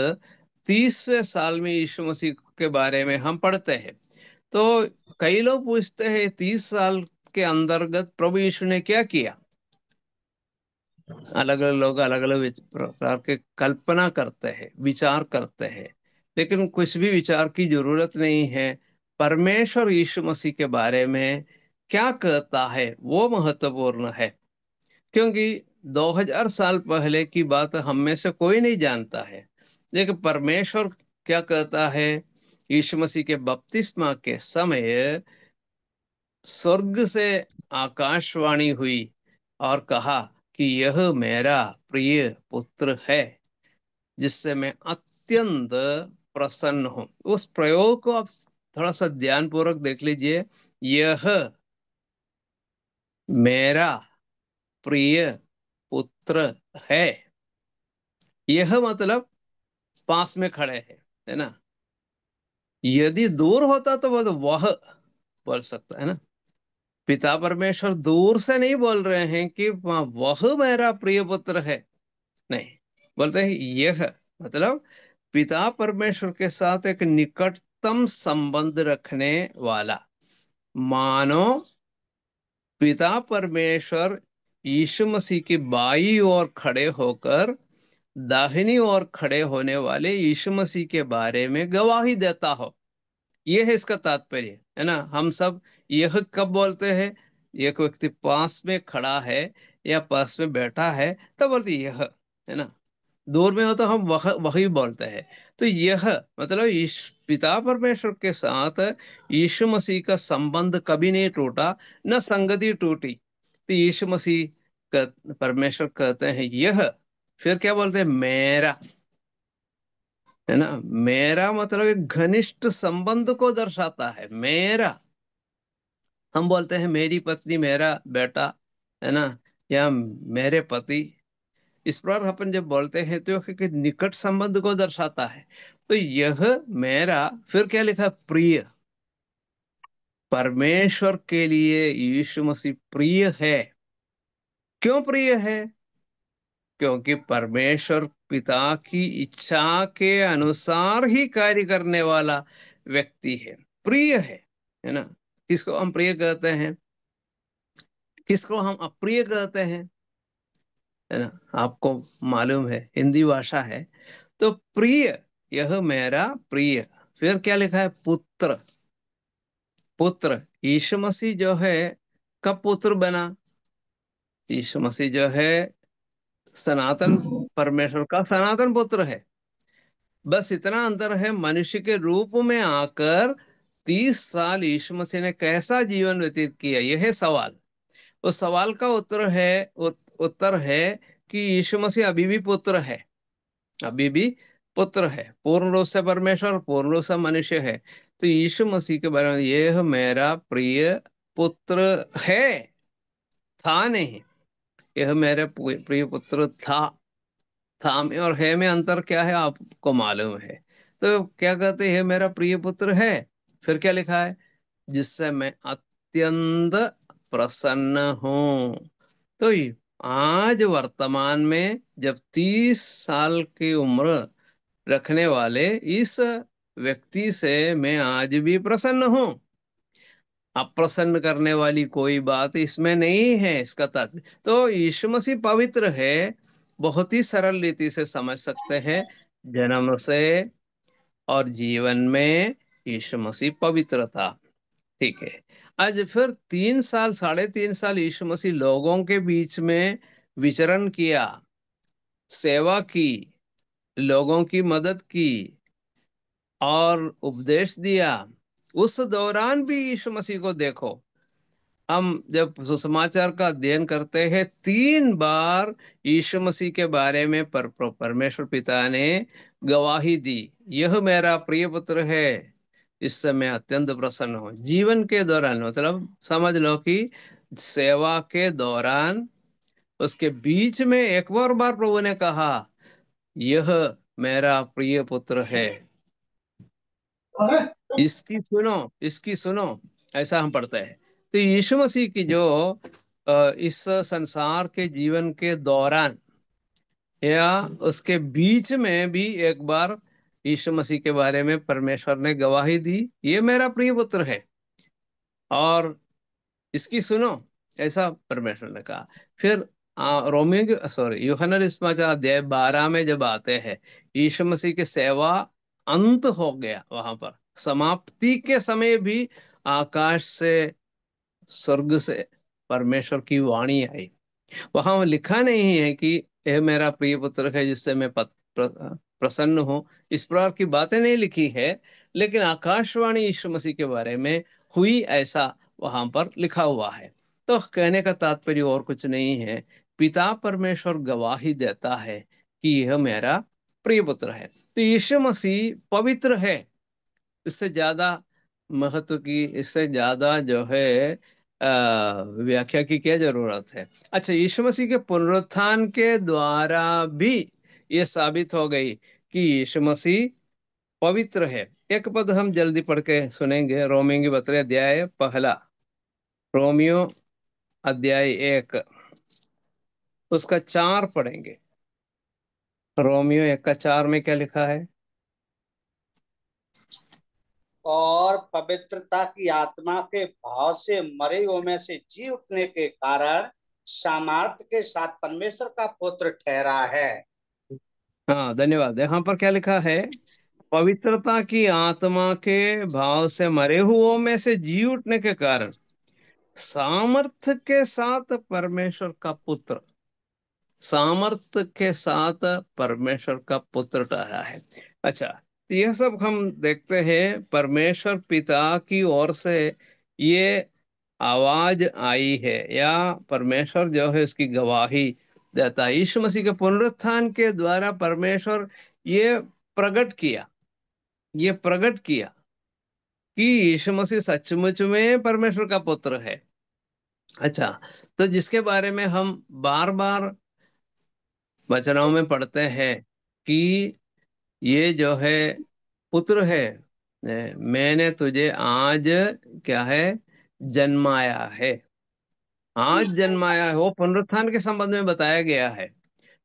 30वें साल में यीशु मसीह के बारे में हम पढ़ते हैं। तो कई लोग पूछते हैं 30 साल के अंतर्गत प्रभु यीशु ने क्या किया। अलग अलग लोग अलग अलग प्रकार के कल्पना करते हैं, विचार करते हैं। लेकिन कुछ भी विचार की जरूरत नहीं है। परमेश्वर यीशु मसीह के बारे में क्या कहता है वो महत्वपूर्ण है। क्योंकि 2000 साल पहले की बात हम में से कोई नहीं जानता है। लेकिन परमेश्वर क्या कहता है। यीशु मसीह के बपतिस्मा के समय स्वर्ग से आकाशवाणी हुई और कहा कि यह मेरा प्रिय पुत्र है, जिससे मैं अत्यंत प्रसन्न हूं। उस प्रयोग को आप थोड़ा सा ध्यान पूर्वक देख लीजिए। यह मेरा प्रिय पुत्र है। यह मतलब पास में खड़े है ना। यदि दूर होता तो वह बोल सकता है ना। पिता परमेश्वर दूर से नहीं बोल रहे हैं कि वह मेरा प्रिय पुत्र है, नहीं। बोलते हैं यह, मतलब पिता परमेश्वर के साथ एक निकटतम संबंध रखने वाला। मानो पिता परमेश्वर यीशु मसीह की बाईं ओर खड़े होकर दाहिनी ओर खड़े होने वाले यीशु मसीह के बारे में गवाही देता हो। यह है इसका तात्पर्य, है ना। हम सब यह कब बोलते हैं। एक व्यक्ति पास में खड़ा है या पास में बैठा है तब बोलते यह, है ना। दूर में हो तो हम वह वही बोलते हैं। तो यह मतलब पिता परमेश्वर के साथ यीशु मसीह का संबंध कभी नहीं टूटा, न संगति टूटी। तो यीशु मसीह परमेश्वर कहते हैं यह, फिर क्या बोलते हैं मेरा, है ना। मेरा मतलब एक घनिष्ठ संबंध को दर्शाता है। मेरा, हम बोलते हैं मेरी पत्नी, मेरा बेटा, है ना, या मेरे पति। इस प्रकार अपन जब बोलते हैं तो एक निकट संबंध को दर्शाता है। तो यह मेरा, फिर क्या लिखा, प्रिय। परमेश्वर के लिए यीशु मसीह प्रिय है। क्यों प्रिय है। क्योंकि परमेश्वर पिता की इच्छा के अनुसार ही कार्य करने वाला व्यक्ति है, प्रिय है ना। किसको हम प्रिय कहते हैं, किसको हम अप्रिय कहते हैं, है ना। आपको मालूम है हिंदी भाषा है, तो प्रिय, यह मेरा प्रिय। फिर क्या लिखा है? पुत्र। पुत्र, यीशु मसीह जो है कब पुत्र बना? यीशु मसीह जो है सनातन परमेश्वर का सनातन पुत्र है। बस इतना अंतर है, मनुष्य के रूप में आकर 30 साल यीशु मसीह ने कैसा जीवन व्यतीत किया, यह है सवाल। उस सवाल का उत्तर है कि यीशु मसीह अभी भी पुत्र है। अभी भी पुत्र है, पूर्ण रूप से परमेश्वर, पूर्ण रूप से मनुष्य है। तो यीशु मसीह के बारे में, यह मेरा प्रिय पुत्र है, था नहीं। यह मेरे प्रिय पुत्र था में और है में अंतर क्या है आपको मालूम है। तो क्या कहते हैं? मेरा प्रिय पुत्र है। फिर क्या लिखा है? जिससे मैं अत्यंत प्रसन्न हूं। तो आज वर्तमान में जब 30 साल की उम्र रखने वाले इस व्यक्ति से मैं आज भी प्रसन्न हूं। अप्रसन्न करने वाली कोई बात इसमें नहीं है, इसका तात्पर्य। तो यीशु मसीह पवित्र है, बहुत ही सरल रीति से समझ सकते हैं। जन्म से और जीवन में यीशु मसीह पवित्र था। ठीक है। आज फिर 3 साल, 3.5 साल यीशु मसीह लोगों के बीच में विचरण किया, सेवा की, लोगों की मदद की और उपदेश दिया। उस दौरान भी यीशु मसीह को देखो। हम जब सुसमाचार का अध्ययन करते हैं, 3 बार यीशु मसीह के बारे में परमेश्वर पिता ने गवाही दी, यह मेरा प्रिय पुत्र है, इससे मैं अत्यंत प्रसन्न हूँ। जीवन के दौरान, मतलब समझ लो कि सेवा के दौरान, उसके बीच में एक बार प्रभु ने कहा, यह मेरा प्रिय पुत्र है, इसकी सुनो, इसकी सुनो। ऐसा हम पढ़ते हैं। तो यीशु मसीह की जो इस संसार के जीवन के दौरान या उसके बीच में भी एक बार यीशु मसीह के बारे में परमेश्वर ने गवाही दी, ये मेरा प्रिय पुत्र है और इसकी सुनो, ऐसा परमेश्वर ने कहा। फिर रोमियो सॉरी यूहन्ना सुसमाचार अध्याय 12 में जब आते हैं, यीशु मसीह की सेवा अंत हो गया, वहां पर समाप्ति के समय भी आकाश से, स्वर्ग से परमेश्वर की वाणी आई। वहां लिखा नहीं है कि यह मेरा प्रिय पुत्र है जिससे मैं प्रसन्न हूं, इस प्रकार की बातें नहीं लिखी है। लेकिन आकाशवाणी यीशु मसीह के बारे में हुई, ऐसा वहां पर लिखा हुआ है। तो कहने का तात्पर्य और कुछ नहीं है, पिता परमेश्वर गवाही देता है कि यह मेरा प्रिय पुत्र है। तो यीशु मसीह पवित्र है। इससे ज्यादा महत्व की, इससे ज्यादा जो है व्याख्या की क्या जरूरत है। अच्छा, यीशु मसीह के पुनरुत्थान के द्वारा भी ये साबित हो गई कि यीशु मसीह पवित्र है। एक पद हम जल्दी पढ़ के सुनेंगे, रोमियो के पत्र अध्याय 1, रोमियो अध्याय 1 उसका 4 पढ़ेंगे। रोमियो 1 का 4 में क्या लिखा है? और पवित्रता की आत्मा के भाव से मरे हुओं में से जी उठने के कारण सामर्थ्य के साथ परमेश्वर का पुत्र ठहरा है। हाँ, धन्यवाद। यहाँ पर क्या लिखा है? पवित्रता की आत्मा के भाव से मरे हुओं में से जी उठने के कारण सामर्थ्य के साथ परमेश्वर का पुत्र, सामर्थ्य के साथ परमेश्वर का पुत्र ठहरा है। अच्छा, तो यह सब हम देखते हैं, परमेश्वर पिता की ओर से ये आवाज आई है, या परमेश्वर जो है इसकी गवाही देता है। यीशु मसीह के पुनरुत्थान के द्वारा परमेश्वर ये प्रकट किया, ये प्रकट किया कि यीशु मसीह सचमुच में परमेश्वर का पुत्र है। अच्छा, तो जिसके बारे में हम बार बार वचनों में पढ़ते हैं कि ये जो है पुत्र है, मैंने तुझे आज क्या है, जन्माया है। आज जन्माया है, वो पुनरुत्थान के संबंध में बताया गया है।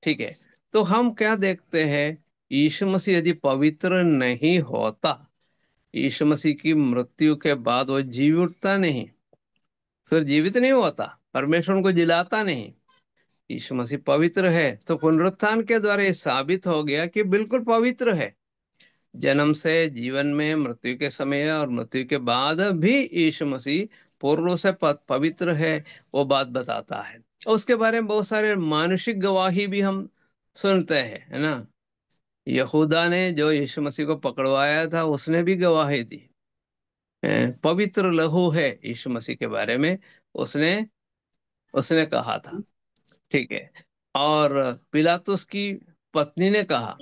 ठीक है। तो हम क्या देखते हैं, यीशु मसीह यदि पवित्र नहीं होता, यीशु मसीह की मृत्यु के बाद वो जीव उठता नहीं, फिर जीवित नहीं होता, परमेश्वर उनको जिलाता नहीं। यीशु मसीह पवित्र है, तो पुनरुत्थान के द्वारा ये साबित हो गया कि बिल्कुल पवित्र है। जन्म से जीवन में, मृत्यु के समय और मृत्यु के बाद भी यीशु मसीह पूर्ण से पवित्र है, वो बात बताता है। और उसके बारे में बहुत सारे मानुषिक गवाही भी हम सुनते हैं, है ना। यहूदा ने जो यीशु मसीह को पकड़वाया था, उसने भी गवाही दी। पवित्र लहू है यीशु मसीह के बारे में, उसने उसने कहा था। ठीक है। और पिलातुस की पत्नी ने कहा,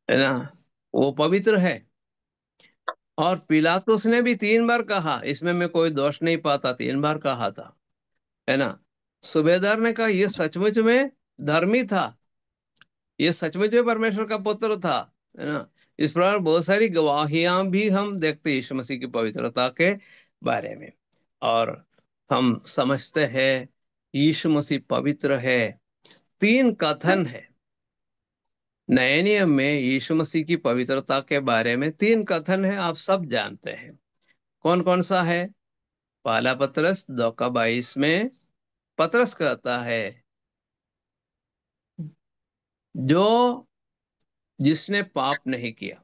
है ना, वो पवित्र है। और पिलातुस ने भी 3 बार कहा, इसमें मैं कोई दोष नहीं पाता, 3 बार कहा था, है ना। सूबेदार ने कहा ये सचमुच में धर्मी था, ये सचमुच में परमेश्वर का पुत्र था, है ना। इस प्रकार बहुत सारी गवाहियां भी हम देखते हैं यीशु मसीह की पवित्रता के बारे में। और हम समझते हैं यीशु मसीह पवित्र है। 3 कथन है नए नियम में यीशु मसीह की पवित्रता के बारे में, 3 कथन है, आप सब जानते हैं। कौन कौन सा है? पहला पतरस 2 का 22 में पतरस कहता है, जो जिसने पाप नहीं किया,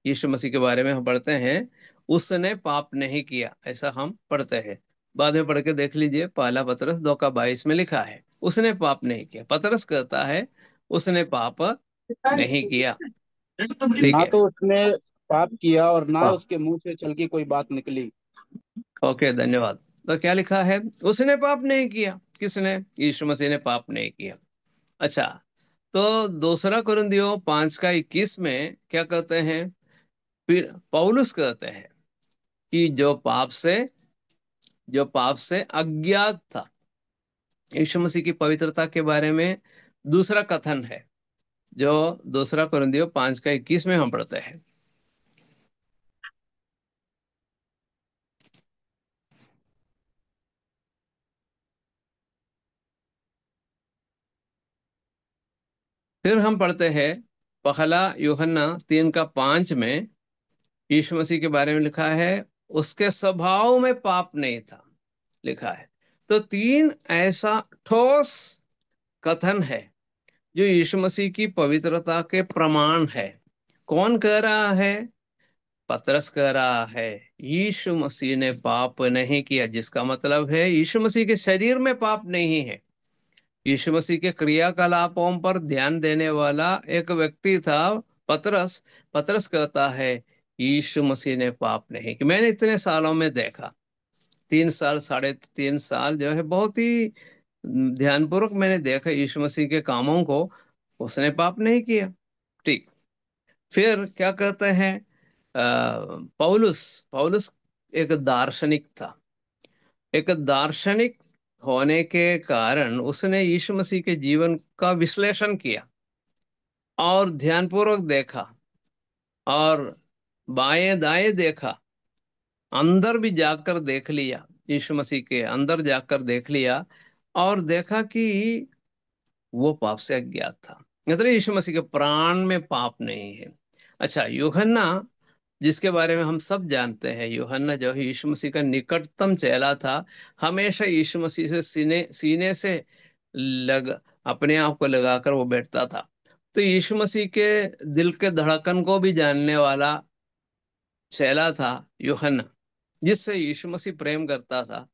यीशु मसीह के बारे में हम पढ़ते हैं, उसने पाप नहीं किया, ऐसा हम पढ़ते हैं। बाद में पढ़ के देख लीजिए, पहला पतरस 2 का 22 में लिखा है उसने पाप नहीं किया। पतरस कहता है उसने पाप नहीं किया। ठीक ना है। तो उसने पाप किया और ना हाँ, उसके मुंह से छल की कोई बात निकली। ओके, धन्यवाद। तो क्या लिखा है? उसने पाप नहीं किया। किसने? यीशु मसीह ने पाप नहीं किया। अच्छा, तो 2 कुरिन्थियों 5 का 21 में क्या कहते हैं? फिर पौलुस कहते हैं कि जो पाप से अज्ञात था, यीशु मसीह की पवित्रता के बारे में दूसरा कथन है, जो 2 कुरिन्थियों 5 का 21 में हम पढ़ते हैं। फिर हम पढ़ते हैं पहला यूहन्ना 3 का 5 में, यीशु मसीह के बारे में लिखा है उसके स्वभाव में पाप नहीं था, लिखा है। तो 3 ऐसा ठोस कथन है जो यीशु मसीह की पवित्रता के प्रमाण है। कौन कह रहा है? पतरस कह रहा है यीशु मसीह ने पाप नहीं किया, जिसका मतलब है यीशु मसीह के शरीर में पाप नहीं है। यीशु मसीह के क्रियाकलापों पर ध्यान देने वाला एक व्यक्ति था पतरस। पतरस कहता है यीशु मसीह ने पाप नहीं किया। मैंने इतने सालों में देखा, 3 साल, 3.5 साल जो है, बहुत ही ध्यानपूर्वक मैंने देखा यीशु मसीह के कामों को, उसने पाप नहीं किया। ठीक। फिर क्या कहते हैं? पौलुस पौलुस एक दार्शनिक था। एक दार्शनिक होने के कारण उसने यीशु मसीह के जीवन का विश्लेषण किया और ध्यानपूर्वक देखा, और बाएं दाएं देखा, अंदर भी जाकर देख लिया, यीशु मसीह के अंदर जाकर देख लिया, और देखा कि वो पाप से अज्ञात था। मतलब यीशु मसीह के प्राण में पाप नहीं है। अच्छा, यूहन्ना, जिसके बारे में हम सब जानते हैं, यूहन्ना जो है यीशु मसीह का निकटतम चेला था, हमेशा यीशु मसीह से सीने सीने से लग अपने आप को लगाकर वो बैठता था। तो यीशु मसीह के दिल के धड़कन को भी जानने वाला चेला था यूहन्ना, जिससे यीशु मसीह प्रेम करता था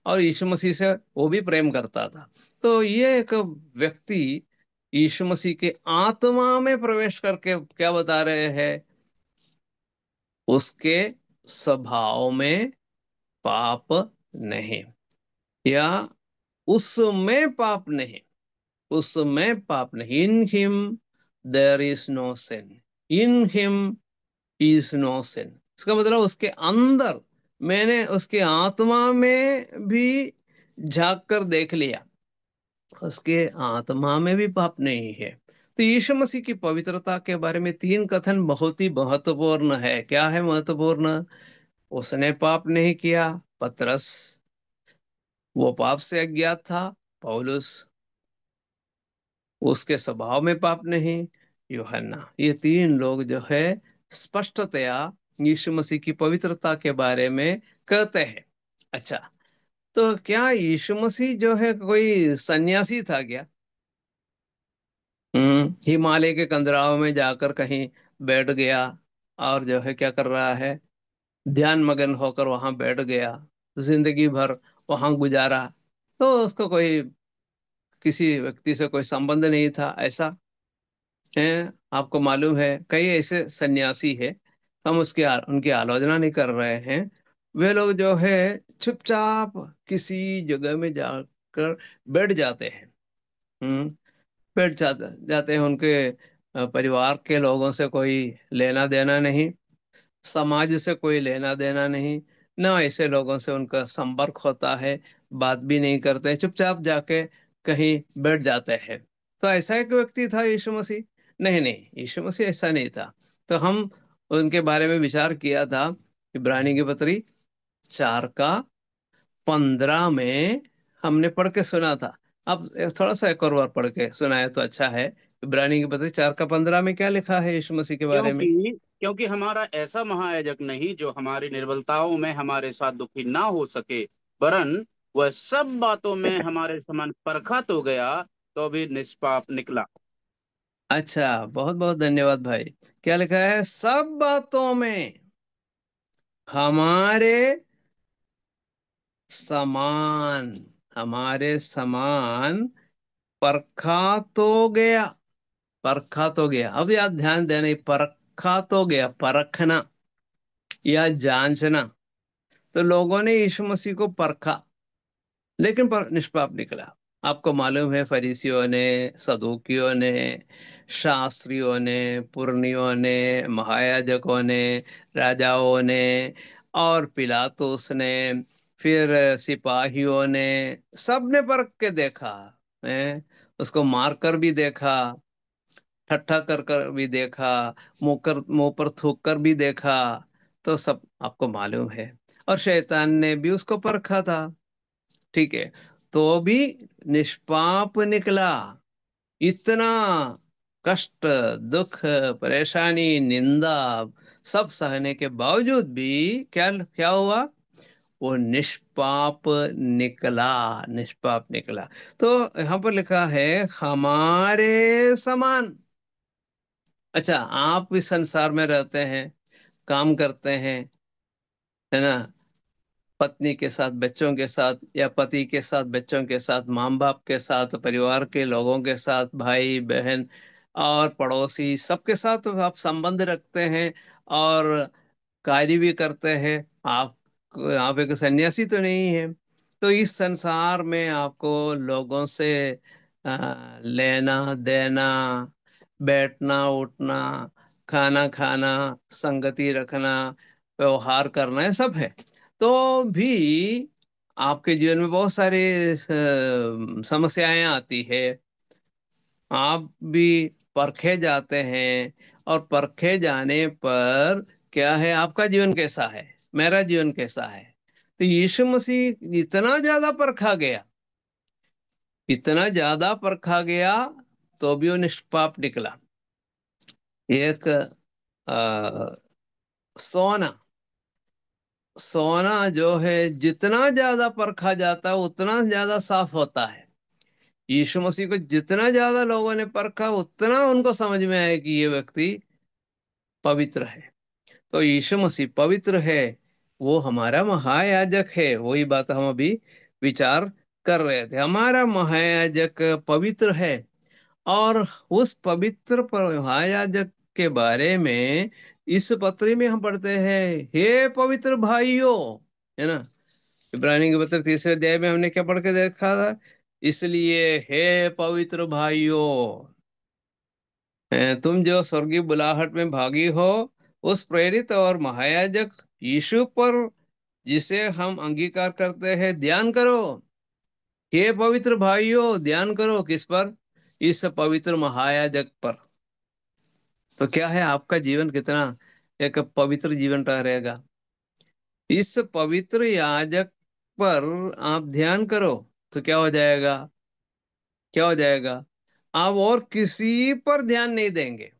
और यीशु मसीह से वो भी प्रेम करता था। तो ये एक व्यक्ति यीशु मसीह के आत्मा में प्रवेश करके क्या बता रहे हैं? उसके स्वभाव में पाप नहीं, या उसमें पाप नहीं, उसमें पाप नहीं। In him there is no sin, in him is no sin. इसका मतलब उसके अंदर, मैंने उसके आत्मा में भी झांक कर देख लिया, उसके आत्मा में भी पाप नहीं है। तो यीशु मसीह की पवित्रता के बारे में 3 कथन बहुत ही महत्वपूर्ण है। क्या है महत्वपूर्ण? उसने पाप नहीं किया, पतरस, वो पाप से अज्ञात था, पौलुस, उसके स्वभाव में पाप नहीं, यूहन्ना। ये 3 लोग जो है स्पष्टतया यीशु मसीह की पवित्रता के बारे में कहते हैं। अच्छा, तो क्या यीशु मसीह जो है कोई सन्यासी था क्या? हिमालय के कंदराव में जाकर कहीं बैठ गया और जो है क्या कर रहा है, ध्यान मगन होकर वहां बैठ गया, जिंदगी भर वहां गुजारा, तो उसको कोई किसी व्यक्ति से कोई संबंध नहीं था, ऐसा है? आपको मालूम है कई ऐसे सन्यासी है, हम उनकी आलोचना नहीं कर रहे हैं। वे लोग जो है चुपचाप किसी जगह में जाकर बैठ जाते हैं। हम्म बैठ जाते हैं। उनके परिवार के लोगों से कोई लेना देना नहीं, समाज से कोई लेना देना नहीं, ना ऐसे लोगों से उनका संपर्क होता है, बात भी नहीं करते, चुपचाप जाके कहीं बैठ जाते हैं। तो ऐसा एक व्यक्ति था यीशु मसीह? नहीं नहीं, यीशु मसीह ऐसा नहीं था। तो हम उनके बारे में विचार किया था, इब्रानी की पत्री 4 का 15 में हमने पढ़ के सुना था। अब थोड़ा सा एक और बार पढ़ के सुनाए तो अच्छा है। इब्रानी की पत्री 4 का 15 में क्या लिखा है यीशु मसीह के बारे में? क्योंकि क्योंकि हमारा ऐसा महायाजक नहीं जो हमारी निर्बलताओं में हमारे साथ दुखी ना हो सके, वरन वह सब बातों में हमारे समान परखा तो गया, तो भी निष्पाप निकला। अच्छा, बहुत बहुत धन्यवाद भाई। क्या लिखा है? सब बातों में हमारे समान, हमारे समान परखा तो गया। परखा तो गया, अब याद ध्यान देना, ये परखा तो गया, परखना या जांचना। तो लोगों ने यीशु मसीह को परखा, लेकिन पर निष्पाप निकला। आपको मालूम है फरीसियों ने, सदूकियों ने, शास्त्रियों ने, पुरनियों ने, महायाजकों ने, राजाओं ने और पिलातुस ने, फिर सिपाहियों ने, सबने परख के देखा है। उसको मार कर भी देखा, ठट्ठा कर कर भी देखा, मुंह पर थूक कर भी देखा। तो सब आपको मालूम है। और शैतान ने भी उसको परखा था, ठीक है, तो भी निष्पाप निकला। इतना कष्ट, दुख, परेशानी, निंदा सब सहने के बावजूद भी क्या क्या हुआ? वो निष्पाप निकला, निष्पाप निकला। तो यहाँ पर लिखा है हमारे समान। अच्छा, आप इस संसार में रहते हैं, काम करते हैं, है ना, पत्नी के साथ, बच्चों के साथ, या पति के साथ, बच्चों के साथ, माँ बाप के साथ, परिवार के लोगों के साथ, भाई बहन और पड़ोसी, सबके साथ आप संबंध रखते हैं और कार्य भी करते हैं। आप एक सन्यासी तो नहीं है। तो इस संसार में आपको लोगों से लेना देना, बैठना उठना, खाना खाना, संगति रखना, व्यवहार करना, ये सब है। तो भी आपके जीवन में बहुत सारी समस्याएं आती है। आप भी परखे जाते हैं, और परखे जाने पर क्या है, आपका जीवन कैसा है, मेरा जीवन कैसा है? तो यीशु मसीह इतना ज्यादा परखा गया, इतना ज्यादा परखा गया, तो भी वो निष्पाप निकला। एक आ, सोना, सोना जो है जितना ज्यादा परखा जाता है उतना ज्यादा साफ होता है। यीशु मसीह को जितना ज्यादा लोगों ने परखा, उतना उनको समझ में आया कि ये व्यक्ति पवित्र है। तो यीशु मसीह पवित्र है, वो हमारा महायाजक है। वही बात हम अभी विचार कर रहे थे, हमारा महायाजक पवित्र है। और उस पवित्र महायाजक के बारे में इस पत्री में हम पढ़ते हैं, हे पवित्र भाइयों, है ना। इब्रानी के पत्र 3 अध्याय में हमने क्या पढ़ के देखा था? इसलिए हे पवित्र भाइयों, तुम जो स्वर्गीय बुलाहट में भागी हो, उस प्रेरित और महायाजक यीशु पर, जिसे हम अंगीकार करते हैं, ध्यान करो। हे पवित्र भाइयों, ध्यान करो किस पर? इस पवित्र महायाजक पर। तो क्या है, आपका जीवन कितना एक पवित्र जीवन रह रहेगा? इस पवित्र याजक पर आप ध्यान करो, तो क्या हो जाएगा? क्या हो जाएगा? आप और किसी पर ध्यान नहीं देंगे।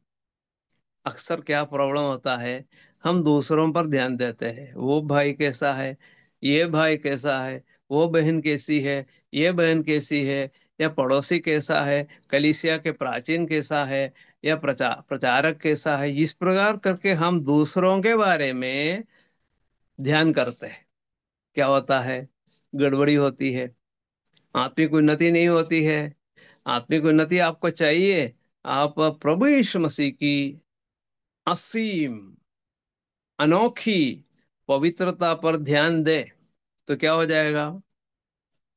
अक्सर क्या प्रॉब्लम होता है, हम दूसरों पर ध्यान देते हैं, वो भाई कैसा है, ये भाई कैसा है, वो बहन कैसी है, ये बहन कैसी है, या पड़ोसी कैसा है, कलीसिया के प्राचीन कैसा है, या प्रचारक कैसा है, इस प्रकार करके हम दूसरों के बारे में ध्यान करते हैं। क्या होता है? गड़बड़ी होती है, आत्मिक उन्नति नहीं होती है। आत्मिक उन्नति आपको चाहिए, आप प्रभु यीशु मसीह की असीम अनोखी पवित्रता पर ध्यान दे, तो क्या हो जाएगा?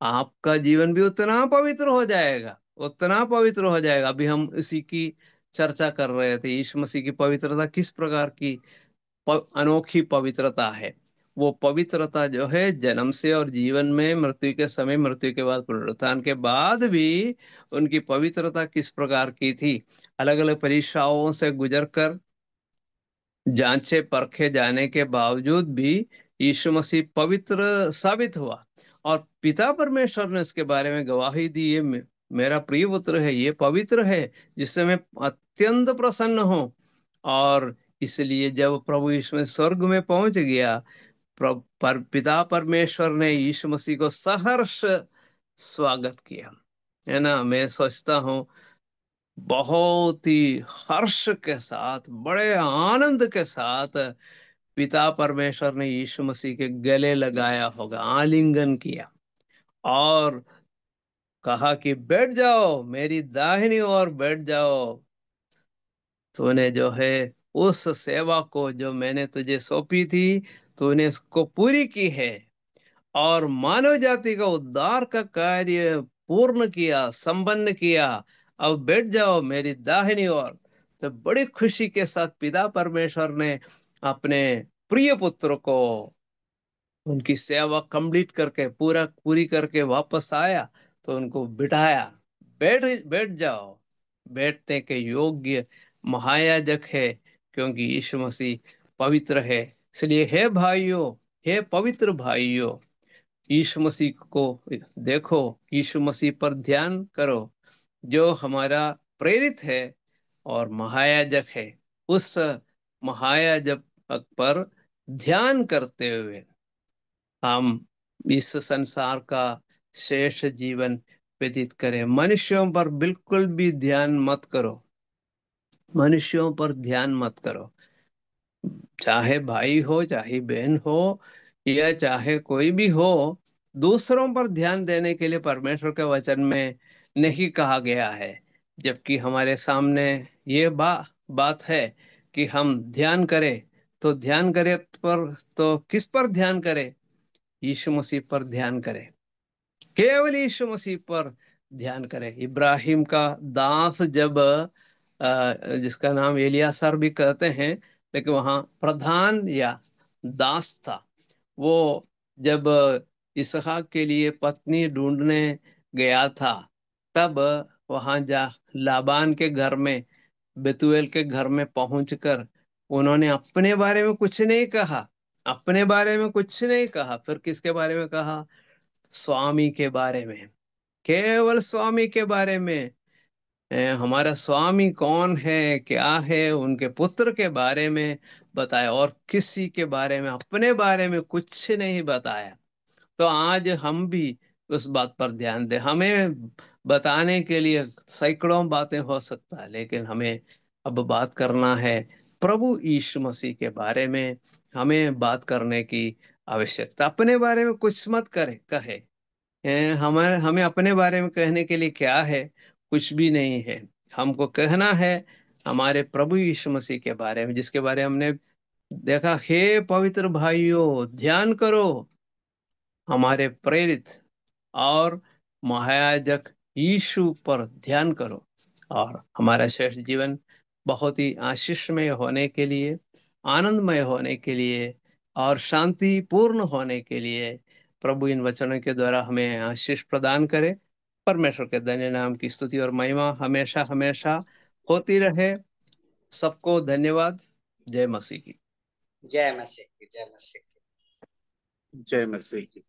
आपका जीवन भी उतना पवित्र हो जाएगा, उतना पवित्र हो जाएगा। अभी हम इसी की चर्चा कर रहे थे, यीशु मसीह की पवित्रता किस प्रकार की अनोखी पवित्रता है। वो पवित्रता जो है जन्म से और जीवन में, मृत्यु के समय, मृत्यु के बाद, पुनरुत्थान के बाद भी उनकी पवित्रता किस प्रकार की थी। अलग अलग परीक्षाओं से गुजर कर, जांचे परखे जाने के बावजूद भी यीशु मसीह पवित्र साबित हुआ, और पिता परमेश्वर ने उसके बारे में गवाही दी, ये मेरा प्रिय पुत्र है, ये पवित्र है, जिससे मैं अत्यंत प्रसन्न हूं। और इसलिए जब प्रभु यीशु मसीह स्वर्ग में पहुंच गया, पिता परमेश्वर ने यीशु मसीह को सहर्ष स्वागत किया। है ना? मैं सोचता हूँ बहुत ही हर्ष के साथ, बड़े आनंद के साथ पिता परमेश्वर ने यीशु मसीह के गले लगाया होगा, आलिंगन किया, और कहा कि बैठ जाओ, मेरी दाहिनी ओर बैठ जाओ। तूने जो है उस सेवा को जो मैंने तुझे सौंपी थी, तूने उसको पूरी की है, और मानव जाति का उद्धार का कार्य पूर्ण किया, संपन्न किया। अब बैठ जाओ मेरी दाहिनी ओर। तो बड़ी खुशी के साथ पिता परमेश्वर ने अपने प्रिय पुत्र को उनकी सेवा कंप्लीट करके, पूरी करके वापस आया, तो उनको बिठाया, बैठ बैठ जाओ। बैठने के योग्य महायाजक है, क्योंकि यीशु मसीह पवित्र है। इसलिए हे भाइयों, हे पवित्र भाइयों, यीशु मसीह को देखो, यीशु मसीह पर ध्यान करो, जो हमारा प्रेरित है और महायाजक है। उस महायाजक पर ध्यान करते हुए हम इस संसार का शेष जीवन व्यतीत करें। मनुष्यों पर बिल्कुल भी ध्यान मत करो, मनुष्यों पर ध्यान मत करो, चाहे भाई हो, चाहे बहन हो, या चाहे कोई भी हो। दूसरों पर ध्यान देने के लिए परमेश्वर के वचन में नहीं कहा गया है, जबकि हमारे सामने ये बात है कि हम ध्यान करें। तो ध्यान करें पर, तो किस पर ध्यान करें? यीशु मसीह पर ध्यान करें, केवल यीशु मसीह पर ध्यान करें। इब्राहिम का दास जब, जिसका नाम एलियासर भी कहते हैं, लेकिन वहां प्रधान या दास था, वो जब इसहाक के लिए पत्नी ढूंढने गया था, तब वहां जा लाबान के घर में, बेतुएल के घर में पहुंचकर उन्होंने अपने बारे में कुछ नहीं कहा, अपने बारे में कुछ नहीं कहा। फिर किसके बारे में कहा? स्वामी के बारे में, केवल स्वामी के बारे में। हमारा स्वामी कौन है, क्या है, उनके पुत्र के बारे में बताया, और किसी के बारे में, अपने बारे में कुछ नहीं बताया। तो आज हम भी उस बात पर ध्यान दें। हमें बताने के लिए सैकड़ों बातें हो सकता है, लेकिन हमें अब बात करना है प्रभु यीशु मसीह के बारे में। हमें बात करने की आवश्यकता, अपने बारे में कुछ मत कहे। हमारे हमें अपने बारे में कहने के लिए क्या है? कुछ भी नहीं है। हमको कहना है हमारे प्रभु यीशु मसीह के बारे में, जिसके बारे में हमने देखा। हे पवित्र भाइयों, ध्यान करो, हमारे प्रेरित और महायाजक यीशु पर ध्यान करो, और हमारा श्रेष्ठ जीवन बहुत ही आशीषमय होने के लिए, आनंदमय होने के लिए, और शांतिपूर्ण होने के लिए प्रभु इन वचनों के द्वारा हमें आशीष प्रदान करे। परमेश्वर के धन्य नाम की स्तुति और महिमा हमेशा हमेशा होती रहे। सबको धन्यवाद। जय मसीह की। जय मसीह की, जय मसीह की। जय मसीह की।